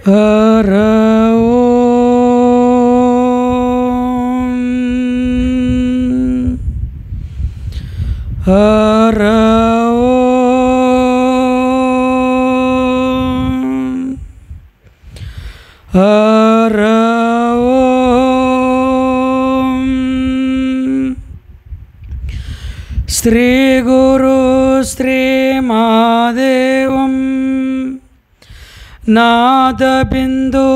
ಹರ ಓಂ ಹರ ಓಂ ಹರ ಓಂ ಶ್ರೀ ಗುರು ಶ್ರೀ ಮಹಾದೇವಂ ನಾದಬಿಂದು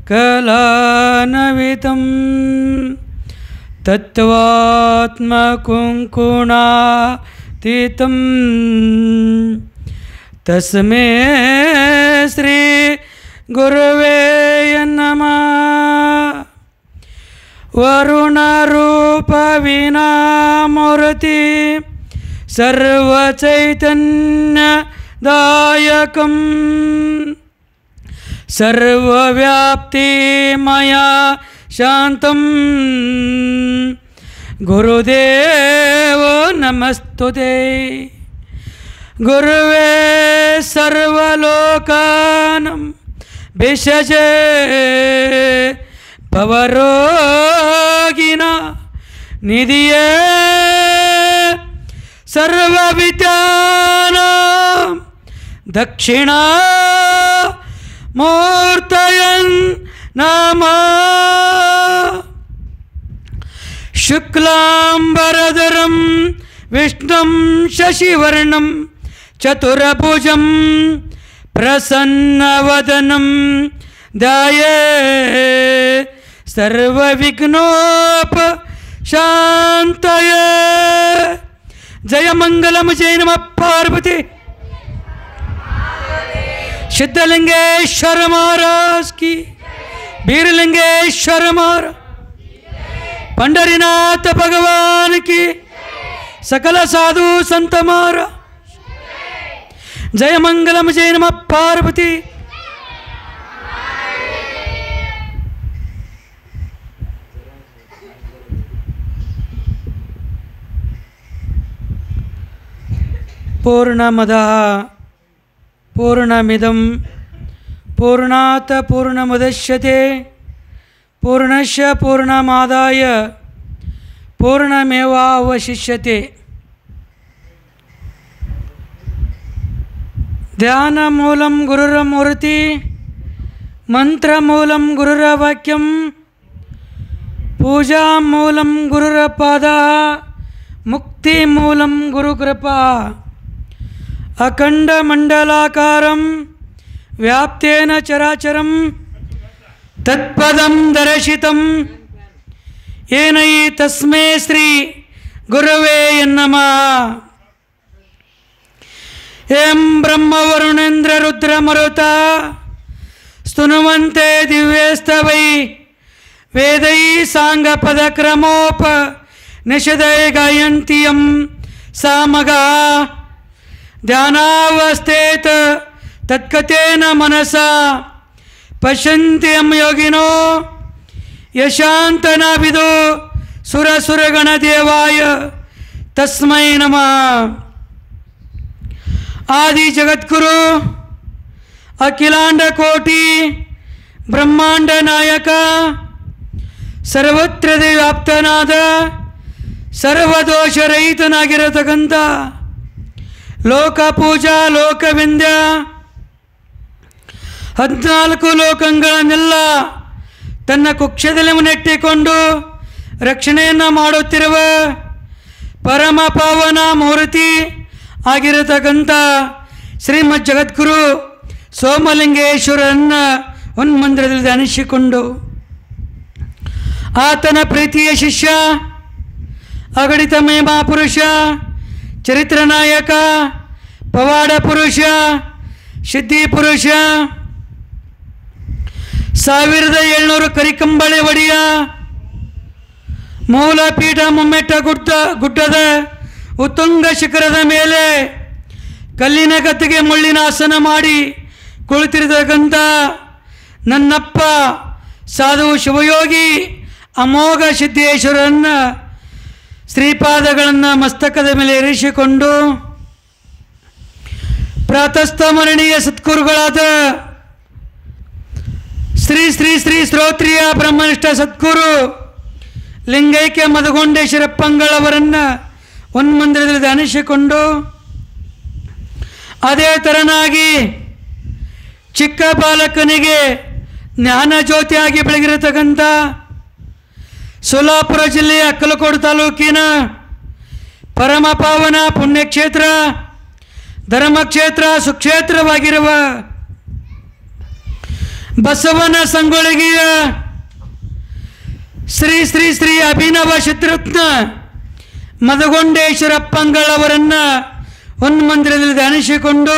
ಕಲಾನವಿತಂ ತತ್ವಾತ್ಮಕುಂಕುಣಾತೀತಂ ತಸ್ಮೈ ಶ್ರೀ ಗುರವೇ ನಮಃ. ವರುಣರೂಪ ವಿನಾಮೂರ್ತಿ ಸರ್ವಚೈತನ್ಯದಾಯಕಂ ಸರ್ವವ್ಯಾಪ್ತಿಮಯ ಶಾಂತಂ ಗುರುದೇವೋ ನಮಸ್ತುತೇ. ಗುರುವೇ ಸರ್ವಲೋಕಾನಾಂ ಭಿಷಜೇ ಭವರೋಗಿಣ ನಿಧಿಯೇ ಸರ್ವವಿದ್ಯಾನಾಂ ದಕ್ಷಿಣಾ ಮೂರ್ತಯನ್ ನಮಃ. ಶುಕ್ಲಾಂಬರಧರಂ ವಿಷ್ಣುಂ ಶಶಿವರ್ಣಂ ಚತುರ್ಭುಜಂ ಪ್ರಸನ್ನವದನಂ ಧ್ಯಾಯೇತ್ ಸರ್ವವಿಘ್ನೋಪಶಾಂತಯೇ. ಜಯ ಮಂಗಲಂ ಜಯ ನಮಃ ಪಾರ್ವತಿ. ಸಿದ್ಧಲಿಂಗೇಶ್ವರ ಮಹಾರಾಜ್ ಕಿ, ಬೀರಲಿಂಗೇಶ್ವರ ಮಹಾರಾಜ್, पंढरीनाथ भगवान की, सकल साधु संत महाराज. जय मंगलम जय नमः पार्वती. पूर्णमदः पूर्णमिदं पूर्णात् पूर्णमुदच्यते पूर्णस्य पूर्णमादाय पूर्णमेवावशिष्यते. ध्यानमूलं गुरुर्मूर्ति मंत्रमूलं गुरुर्वाक्यं पूजामूलं गुरुर्पादः मुक्तिमूलं गुरुकृपा. अखण्डमण्डलाकारं व्याप्तेन चराचरं तत्पदं दर्शितं येन तस्मै श्री गुरवे नमः. एं ब्रह्मवरुणेन्द्र रुद्रमरुता स्तुनुवन्ते दिव्यस्तवै वेदै साङ्गपदक्रमोप निषदय गायन्ति यं सामगा. ध्यानावस्थेत तत्कतेन मनसा पश्यन्ति यं योगिनो यशान्तनाभिदो सुरसुरगणदेवाय तस्मै नमः. आदि जगद्गुरु अखिलांड कोटि ब्रह्मांड नायक सर्वत्र व्याप्तनाद ಸರ್ವದೋಷರಹಿತನಾಗಿರತಕ್ಕಂಥ ಲೋಕ ಪೂಜಾ ಲೋಕವಿಂದ್ಯ 14 ಲೋಕಗಳನ್ನೆಲ್ಲ ತನ್ನ ಕುಕ್ಷದಲ್ಲಿ ನೆಟ್ಟಿಕೊಂಡು ರಕ್ಷಣೆಯನ್ನು ಮಾಡುತ್ತಿರುವ ಪರಮ ಪಾವನ ಮೂರ್ತಿ ಆಗಿರತಕ್ಕಂಥ ಶ್ರೀಮದ್ ಜಗದ್ಗುರು ಸೋಮಲಿಂಗೇಶ್ವರನ್ನ ಒಂದು ಮಂದಿರದಲ್ಲಿ ಧ್ಯಾನಿಸಿಕೊಂಡು ಆತನ ಪ್ರೀತಿಯ ಶಿಷ್ಯ ಅಗಣಿತ ಮಹಿಮಾ ಪುರುಷ ಚರಿತ್ರ ನಾಯಕ ಪವಾಡ ಪುರುಷ ಸಿದ್ಧಿ ಪುರುಷ 1700 ಕರಿಕಂಬಳೆ ಒಡೆಯ ಮೂಲಪೀಠ ಮುಮ್ಮೆಟ್ಟ ಗುಡ್ಡದ ಉತ್ತುಂಗ ಶಿಖರದ ಮೇಲೆ ಕಲ್ಲಿನ ಗದ್ದಿಗೆ ಮುಳ್ಳಿನ ಆಸನ ಮಾಡಿ ಕುಳಿತಿರತಕ್ಕಂಥ ನನ್ನಪ್ಪ ಸಾಧು ಶಿವಯೋಗಿ ಅಮೋಘ ಸಿದ್ದೇಶ್ವರನ್ನ ಶ್ರೀಪಾದಗಳನ್ನು ಮಸ್ತಕದ ಮೇಲೆ ಇರಿಸಿಕೊಂಡು ಪ್ರಾತಸ್ಥ ಮರಣೀಯ ಸದ್ಗುರುಗಳಾದ ಶ್ರೀ ಶ್ರೀ ಶ್ರೀ ಶ್ರೋತ್ರಿಯ ಬ್ರಹ್ಮನಿಷ್ಠ ಸದ್ಗುರು ಲಿಂಗೈಕ್ಯ ಮದಗೊಂಡೇಶ್ವರಪ್ಪಂಗಳವರನ್ನು ಹೊನ್ಮಂದಿರದಲ್ಲಿ ಧ್ಯಾನಿಸಿಕೊಂಡು ಅದೇ ತರನಾಗಿ ಚಿಕ್ಕ ಬಾಲಕನಿಗೆ ಜ್ಞಾನ ಜ್ಯೋತಿಯಾಗಿ ಬೆಳಗಿರತಕ್ಕಂಥ ಸೋಲಾಪುರ ಜಿಲ್ಲೆಯ ಅಕ್ಕಲಕೋಟೆ ತಾಲೂಕಿನ ಪರಮ ಪಾವನ ಪುಣ್ಯಕ್ಷೇತ್ರ ಧರ್ಮಕ್ಷೇತ್ರ ಸುಕ್ಷೇತ್ರವಾಗಿರುವ ಬಸವನ ಸಂಗೊಳ್ಳಿಗೆಯ ಶ್ರೀ ಶ್ರೀ ಶ್ರೀ ಅಭಿನವ ಶತ್ರುಘ್ನ ಮದಗೊಂಡೇಶ್ವರಪ್ಪಂಗಳವರನ್ನು ಹೊನ್ಮಂದಿರದಲ್ಲಿ ಧ್ಯಾನಿಸಿಕೊಂಡು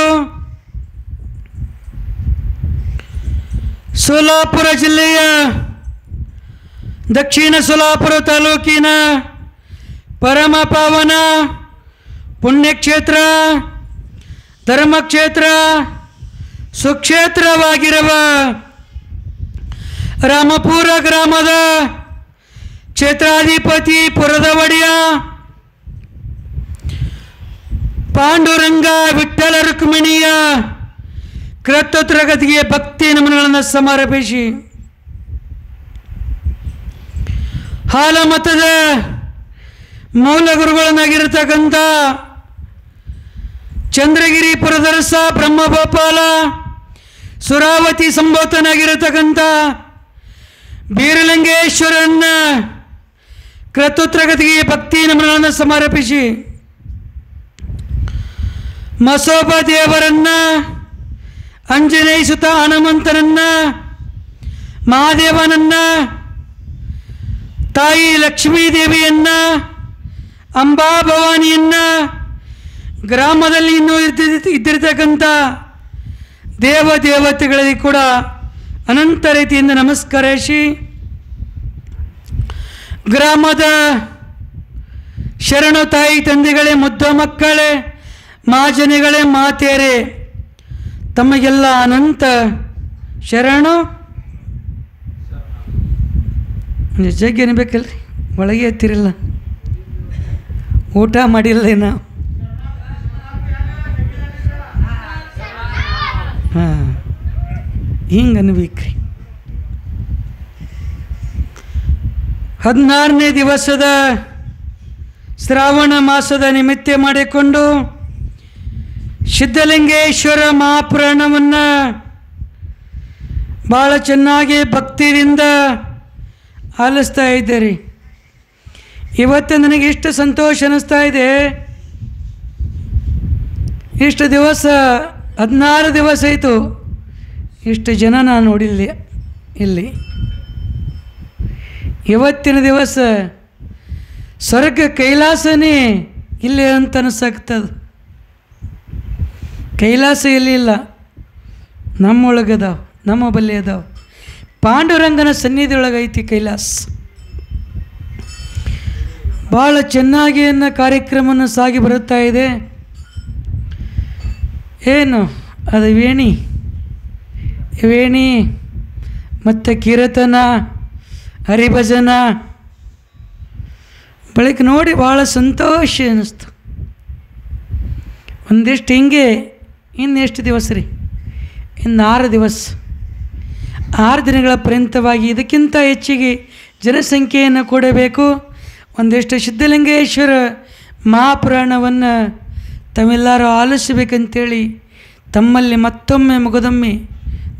ಸೋಲಾಪುರ ಜಿಲ್ಲೆಯ ದಕ್ಷಿಣ ಸೋಲಾಪುರ ತಾಲೂಕಿನ ಪರಮ ಪಾವನ ಪುಣ್ಯಕ್ಷೇತ್ರ ಧರ್ಮಕ್ಷೇತ್ರ ಸುಕ್ಷೇತ್ರವಾಗಿರುವ ರಾಮಪುರ ಗ್ರಾಮದ ಕ್ಷೇತ್ರಾಧಿಪತಿ ಪುರದ ಒಡೆಯ ಪಾಂಡುರಂಗ ವಿಠ್ಠಲ ರುಕ್ಮಿಣಿಯ ಕೃತೋತ್ರಗತಿಗೆ ಭಕ್ತಿ ನಮನಗಳನ್ನು ಸಮರ್ಪಿಸಿ ಹಾಲಮತದ ಮೂಲ ಗುರುಗಳನ್ನಾಗಿರತಕ್ಕಂಥ ಚಂದ್ರಗಿರಿ ಪುರದರಸ ಬ್ರಹ್ಮಗೋಪಾಲ ಸುರಾವತಿ ಸಂಬೋಧನಾಗಿರತಕ್ಕಂಥ ಬೀರಲಿಂಗೇಶ್ವರನ್ನ ಕೃತೋತ್ರಗತಿಗೆ ಭಕ್ತಿ ನಮನಗಳನ್ನು ಸಮರ್ಪಿಸಿ ಮಸೋಬ ದೇವರನ್ನ ಅಂಜನೇಯ ಸುತ ಹನುಮಂತನನ್ನ ಮಹಾದೇವನನ್ನ ತಾಯಿ ಲಕ್ಷ್ಮೀದೇವಿಯನ್ನ ಅಂಬಾ ಭವಾನಿಯನ್ನ ಗ್ರಾಮದಲ್ಲಿ ಇನ್ನೂ ಇದ್ದಿರತಕ್ಕಂಥ ದೇವತೆಗಳಿಗೆ ಕೂಡ ಅನಂತ ರೀತಿಯಿಂದ ನಮಸ್ಕರಿಸಿ ಗ್ರಾಮದ ಶರಣು ತಾಯಿ ತಂದೆಗಳೇ ಮುದ್ದು ಮಕ್ಕಳೇ ಮಹಾಜನಗಳೇ ಮಾತೆಯರೇ ತಮಗೆಲ್ಲ ಅನಂತ ಶರಣು ಜಗ್ಗಿ ಅನ್ಬೇಕಲ್ರಿ ಒಳಗೆ ಎತ್ತಿರಲ್ಲ ಊಟ ಮಾಡಿಲ್ಲ ನಾವು ಹಾಂ ಹಿಂಗೆ ಅನ್ಬೇಕ್ರಿ 16ನೇ ದಿವಸದ ಶ್ರಾವಣ ಮಾಸದ ನಿಮಿತ್ತ ಮಾಡಿಕೊಂಡು ಸಿದ್ಧಲಿಂಗೇಶ್ವರ ಮಹಾಪುರಾಣವನ್ನು ಭಾಳ ಚೆನ್ನಾಗಿ ಭಕ್ತಿಯಿಂದ ಆಲಿಸ್ತಾ ಇದ್ದೀರಿ. ಇವತ್ತು ನನಗೆ ಇಷ್ಟು ಸಂತೋಷ ಅನ್ನಿಸ್ತಾ ಇದೆ. ಇಷ್ಟು ದಿವಸ 16 ದಿವಸ ಆಯಿತು ಇಷ್ಟು ಜನ ನಾನು ನೋಡಿಲ್ಲ ಇಲ್ಲಿ. ಇವತ್ತಿನ ದಿವಸ ಸ್ವರ್ಗ ಕೈಲಾಸನೇ ಇಲ್ಲಿ ಅಂತ ಅನಿಸಾಗ್ತದೆ. ಕೈಲಾಸ ಎಲ್ಲಿಲ್ಲ, ನಮ್ಮೊಳಗದಾವ, ನಮ್ಮ ಬಲ್ಲಿ ಅದಾವ. ಪಾಂಡುರಂಗನ ಸನ್ನಿಧಿಯೊಳಗೆ ಐತಿ ಕೈಲಾಸ. ಭಾಳ ಚೆನ್ನಾಗಿ ಅನ್ನೋ ಕಾರ್ಯಕ್ರಮವನ್ನು ಸಾಗಿ ಬರುತ್ತಾ ಇದೆ. ಏನು ಅದು ವೇಣಿ ಮತ್ತು ಕೀರ್ತನ ಹರಿಭಜನ ಬಳಿಕ ನೋಡಿ ಭಾಳ ಸಂತೋಷ ಅನ್ನಿಸ್ತು. ಒಂದಿಷ್ಟು ಹಿಂಗೆ ಇನ್ನೆಷ್ಟು ದಿವಸ ರೀ, ಇನ್ನು 6 ದಿವಸ, 6 ದಿನಗಳ ಪರ್ಯಂತವಾಗಿ ಇದಕ್ಕಿಂತ ಹೆಚ್ಚಿಗೆ ಜನಸಂಖ್ಯೆಯನ್ನು ಕೊಡಬೇಕು. ಒಂದಿಷ್ಟು ಸಿದ್ಧಲಿಂಗೇಶ್ವರ ಮಹಾಪುರಾಣವನ್ನು ತಮ್ಮೆಲ್ಲರೂ ಆಲಿಸಬೇಕಂತೇಳಿ ತಮ್ಮಲ್ಲಿ ಮತ್ತೊಮ್ಮೆ ಮುಗದೊಮ್ಮೆ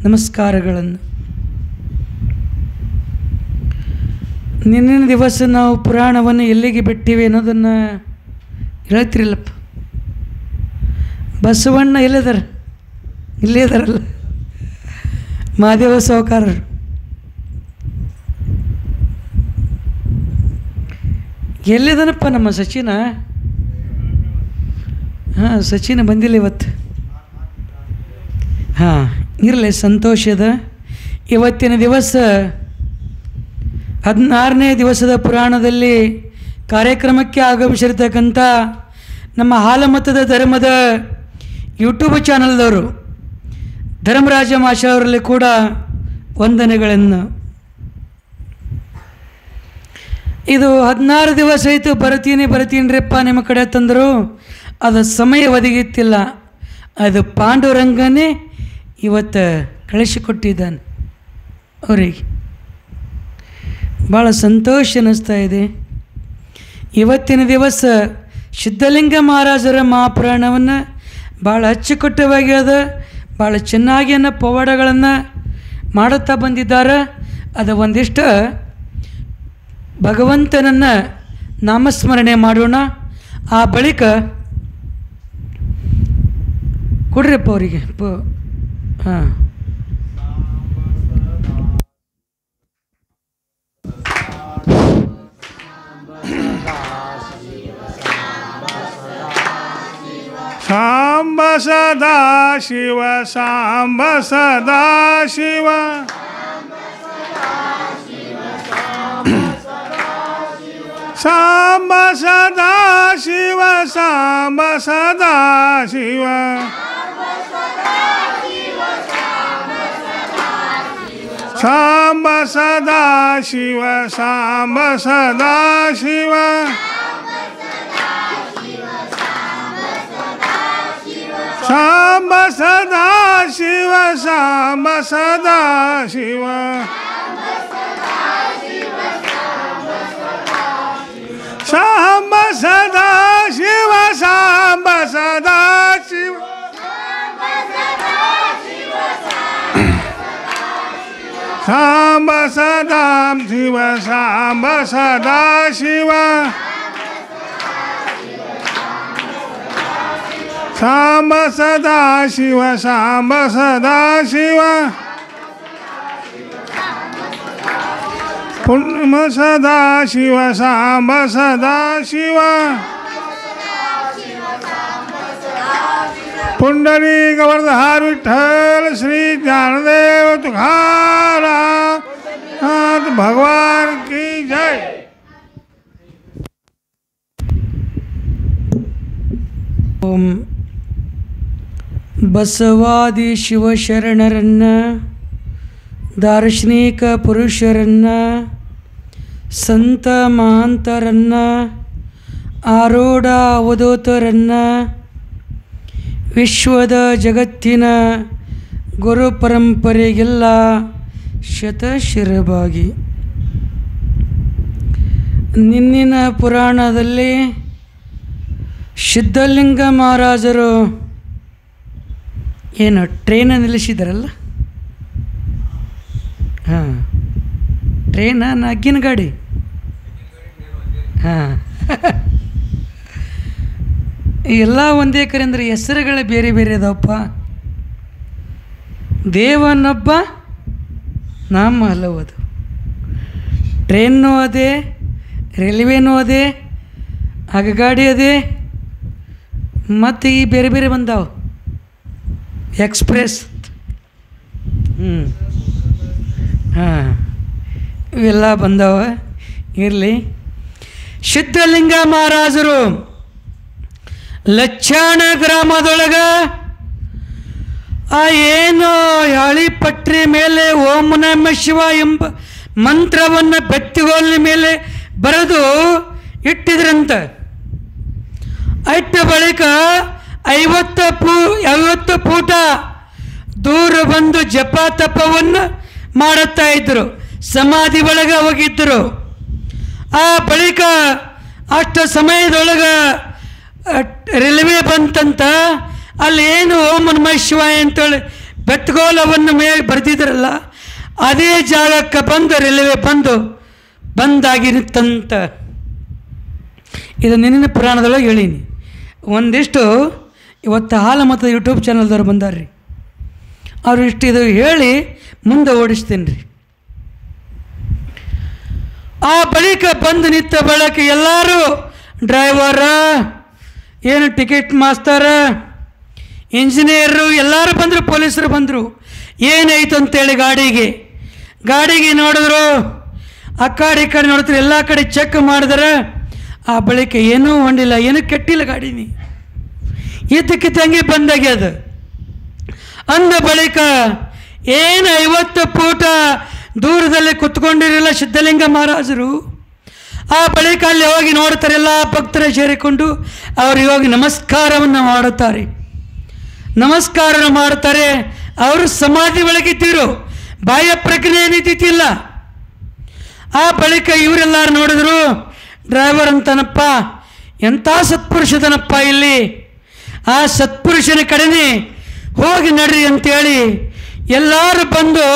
ನಮಸ್ಕಾರಗಳನ್ನು. ನಿನ್ನಿನ ದಿವಸ ನಾವು ಪುರಾಣವನ್ನು ಎಲ್ಲಿಗೆ ಬಿಟ್ಟಿವೆ ಅನ್ನೋದನ್ನು ಹೇಳ್ತಿರಲ್ಲಪ್ಪ. ಬಸವಣ್ಣ ಎಲ್ಲಿದ್ದಾರೆ? ಇಲ್ಲೇ ಇದ್ದಾರಲ್ಲ, ಮಹಾದೇವ ಸಾಹುಕಾರರು. ಎಲ್ಲಿದ್ದಾನಪ್ಪ ನಮ್ಮ ಸಚಿನ? ಹಾಂ, ಸಚಿನ ಬಂದಿಲ್ಲ ಇವತ್ತು. ಹಾಂ, ಇರಲಿ, ಸಂತೋಷದ. ಇವತ್ತಿನ ದಿವಸ 16ನೇ ದಿವಸದ ಪುರಾಣದಲ್ಲಿ ಕಾರ್ಯಕ್ರಮಕ್ಕೆ ಆಗಮಿಸಿರ್ತಕ್ಕಂಥ ನಮ್ಮ ಹಾಲಮತದ ಧರ್ಮದ ಯೂಟ್ಯೂಬ್ ಚಾನಲ್ದವರು ಧರ್ಮರಾಜ ಮಾಷ ಅವರಲ್ಲಿ ಕೂಡ ವಂದನೆಗಳನ್ನು. ಇದು 16 ದಿವಸ ಆಯಿತು ಬರ್ತೀನಿರಪ್ಪ ನಿಮ್ಮ ಕಡೆ ತಂದರು. ಅದು ಸಮಯ ಒದಗಿತ್ತಿಲ್ಲ. ಅದು ಪಾಂಡುರಂಗನೇ ಇವತ್ತು ಕಳಿಸಿಕೊಟ್ಟಿದ್ದಾನೆ. ಅವರಿಗೆ ಭಾಳ ಸಂತೋಷ ಅನ್ನಿಸ್ತಾ ಇದೆ. ಇವತ್ತಿನ ದಿವಸ ಸಿದ್ಧಲಿಂಗ ಮಹಾರಾಜರ ಮಹಾಪುರಾಣವನ್ನು ಭಾಳ ಅಚ್ಚುಕಟ್ಟವಾಗಿ ಅದ, ಭಾಳ ಚೆನ್ನಾಗಿ ಪವಾಡಗಳನ್ನು ಮಾಡುತ್ತಾ ಬಂದಿದ್ದಾರೆ. ಅದು ಒಂದಿಷ್ಟು ಭಗವಂತನನ್ನು ನಾಮಸ್ಮರಣೆ ಮಾಡೋಣ. ಆ ಬಳಿಕ ಕೊಡ್ರಿಪ್ಪ ಅವರಿಗೆ ಹಾಂ ಸಾಂಬ ಸದಾ ಶಿವ ಸಾಂಬ ಸದಾ ಶಿವ ಸಾಂಬ ಸದಾ ಶಿವ ಸಾಂಬ ಸದಾ ಶಿವ ಸಾಂಬ ಸದಾ ಶಿವ ಸಾಂಬ ಸದಾ ಶಿವ ಸಾಂಬ ಸದಾ ಶಿವ ಸಾಂಬ ಸದಾ ಶಿವ ಸಾಂಬ ಸದಾ ಶಿವ ಸಾಂಬ ಸದಾ ಶಿವ ಸಾಂಬ ಸದಾ ಶಿವ ಸಾಂಬ ಸದಾ ಶಿವ ಸಾಂಬ ಸದಾ ಶಿವ ಸಾಂಬ ಸದಾ ಶಿವ ಪುಣ್ಯಮ ಸದಾ ಶಿವ ಸಾಂಬ ಸದಾ ಶಿವ ಪುಂಡರೀಕ ವರ್ಧಹಾರ ವಿಠ್ಠಲ ಶ್ರೀ ಜ್ಞಾನದೇವ ತುಕಾರಾಮ್ ಭಗವಾನ್ ಕಿ ಜೈ. ಓಂ ಬಸವಾದಿ ಶಿವಶರಣರನ್ನು, ದಾರ್ಶನಿಕ ಪುರುಷರನ್ನು, ಸಂತ ಮಹಾಂತರನ್ನು, ಆರೂಢ ಅವಧೂತರನ್ನು, ವಿಶ್ವದ ಜಗತ್ತಿನ ಗುರು ಪರಂಪರೆಗೆಲ್ಲ ಶತಶಿರಭಾಗಿ. ನಿನ್ನಿನ ಪುರಾಣದಲ್ಲಿ ಸಿದ್ಧಲಿಂಗ ಮಹಾರಾಜರು ಏನು ಟ್ರೈನ ನಿಲ್ಲಿಸಿದಾರಲ್ಲ, ಹಾಂ ಟ್ರೈನ ಅಗ್ಗಿನ ಗಾಡಿ, ಹಾಂ ಎಲ್ಲ ಒಂದೇ ಕರೆ ಅಂದರೆ ಹೆಸರುಗಳೇ ಬೇರೆ ಬೇರೆ ಅದಾವಪ್ಪ. ದೇವನೊಬ್ಬ ನಾಮ ಹಲವದು. ಟ್ರೈನ್ನೂ ಅದೇ, ರೈಲ್ವೆನೂ ಅದೇ, ಅಗಗಾಡಿ ಅದೇ, ಮತ್ತು ಈ ಬೇರೆ ಬೇರೆ ಬಂದಾವ ಎಕ್ಸ್ಪ್ರೆಸ್. ಹಾಂ ಇವೆಲ್ಲ ಬಂದಾವ. ಇರಲಿ. ಸಿದ್ಧಲಿಂಗ ಮಹಾರಾಜರು ಲಚ್ಚಾಣ ಗ್ರಾಮದೊಳಗೆ ಆ ಏನು ಯಾಳಿಪಟ್ರಿ ಮೇಲೆ ಓಂ ನಮಃ ಶಿವ ಎಂಬ ಮಂತ್ರವನ್ನು ಬೆತ್ತಗೋಲಿನ ಮೇಲೆ ಬರೆದು ಇಟ್ಟಿದ್ರಂತ. ಇಟ್ಟ ಬಳಿಕ 50 ಫೂಟ ದೂರ ಬಂದು ಜಪ ತಪವನ್ನು ಮಾಡುತ್ತಾ ಇದ್ದರು, ಸಮಾಧಿ ಒಳಗೆ ಹೋಗಿದ್ದರು. ಆ ಬಳಿಕ ಅಷ್ಟು ಸಮಯದೊಳಗೆ ರೈಲ್ವೆ ಬಂತಂತ. ಅಲ್ಲಿ ಏನು ಓಂ ನಮಃ ಶಿವಾಯ ಅಂತೇಳಿ ಬೆತ್ತಗೋಲವನ್ನು ಮೇಲೆ ಬರೆದಿದ್ರಲ್ಲ, ಅದೇ ಜಾಗಕ್ಕೆ ಬಂದು ರೈಲ್ವೆ ಬಂದಾಗಿರುತ್ತಂತ. ಇದು ನಿನ್ನಿನ ಪುರಾಣದೊಳಗೆ ಹೇಳೀನಿ. ಒಂದಿಷ್ಟು ಇವತ್ತು ಹಾಲು ಮತ್ತು ಯೂಟ್ಯೂಬ್ ಚಾನಲ್ದವ್ರು ಬಂದಾರ್ರಿ, ಅವರು ಇಷ್ಟು ಇದು ಹೇಳಿ ಮುಂದೆ ಓಡಿಸ್ತೀನಿ ರೀ. ಆ ಬಳಿಕ ಬಂದು ನಿಂತ ಬಳಿಕ ಎಲ್ಲರೂ ಡ್ರೈವರ, ಏನು ಟಿಕೆಟ್ ಮಾಸ್ತರ, ಇಂಜಿನಿಯರು ಎಲ್ಲರೂ ಬಂದರು, ಪೊಲೀಸರು ಬಂದರು. ಏನಾಯಿತು ಅಂತೇಳಿ ಗಾಡಿಗೆ ನೋಡಿದ್ರು. ಆ ಕಡೆ ಈ ಕಡೆ ನೋಡಿದ್ರೆ ಎಲ್ಲ ಕಡೆ ಚೆಕ್ ಮಾಡಿದ್ರೆ ಆ ಬಳಿಕ ಏನೂ ಹೊಂಡಿಲ್ಲ, ಏನೂ ಕೆಟ್ಟಿಲ್ಲ ಗಾಡಿನಿ, ಇದ್ದಕ್ಕಿದ್ದಂಗೆ ಬಂದಾಗ್ಯದ. ಅಂದ ಬಳಿಕ ಏನು 50 ಫೂಟ ದೂರದಲ್ಲಿ ಕುತ್ಕೊಂಡಿರಲಿಲ್ಲ ಸಿದ್ಧಲಿಂಗ ಮಹಾರಾಜರು. ಆ ಬಳಿಕ ಅಲ್ಲಿ ಹೋಗಿ ನೋಡ್ತಾರೆ, ಎಲ್ಲ ಭಕ್ತರು ಸೇರಿಕೊಂಡು ಅವ್ರಿಗೆ ಹೋಗಿ ನಮಸ್ಕಾರವನ್ನು ಮಾಡುತ್ತಾರೆ. ಅವರು ಸಮಾಧಿ ಒಳಗಿದ್ದರು. ಬಾಹ್ಯ ಪ್ರಜ್ಞೆ ಏನಿದ್ದಿಲ್ಲ. ಆ ಬಳಿಕ ಇವರೆಲ್ಲರೂ ನೋಡಿದ್ರು, ಡ್ರೈವರ್ ಅಂತಾನಪ್ಪ, ಎಂಥ ಸತ್ಪುರುಷದನಪ್ಪ ಇಲ್ಲಿ, ಆ ಸತ್ಪುರುಷನ ಕಡೆನೇ ಹೋಗಿ ನಡ್ರಿ ಅಂತೇಳಿ ಎಲ್ಲರೂ ಬಂದು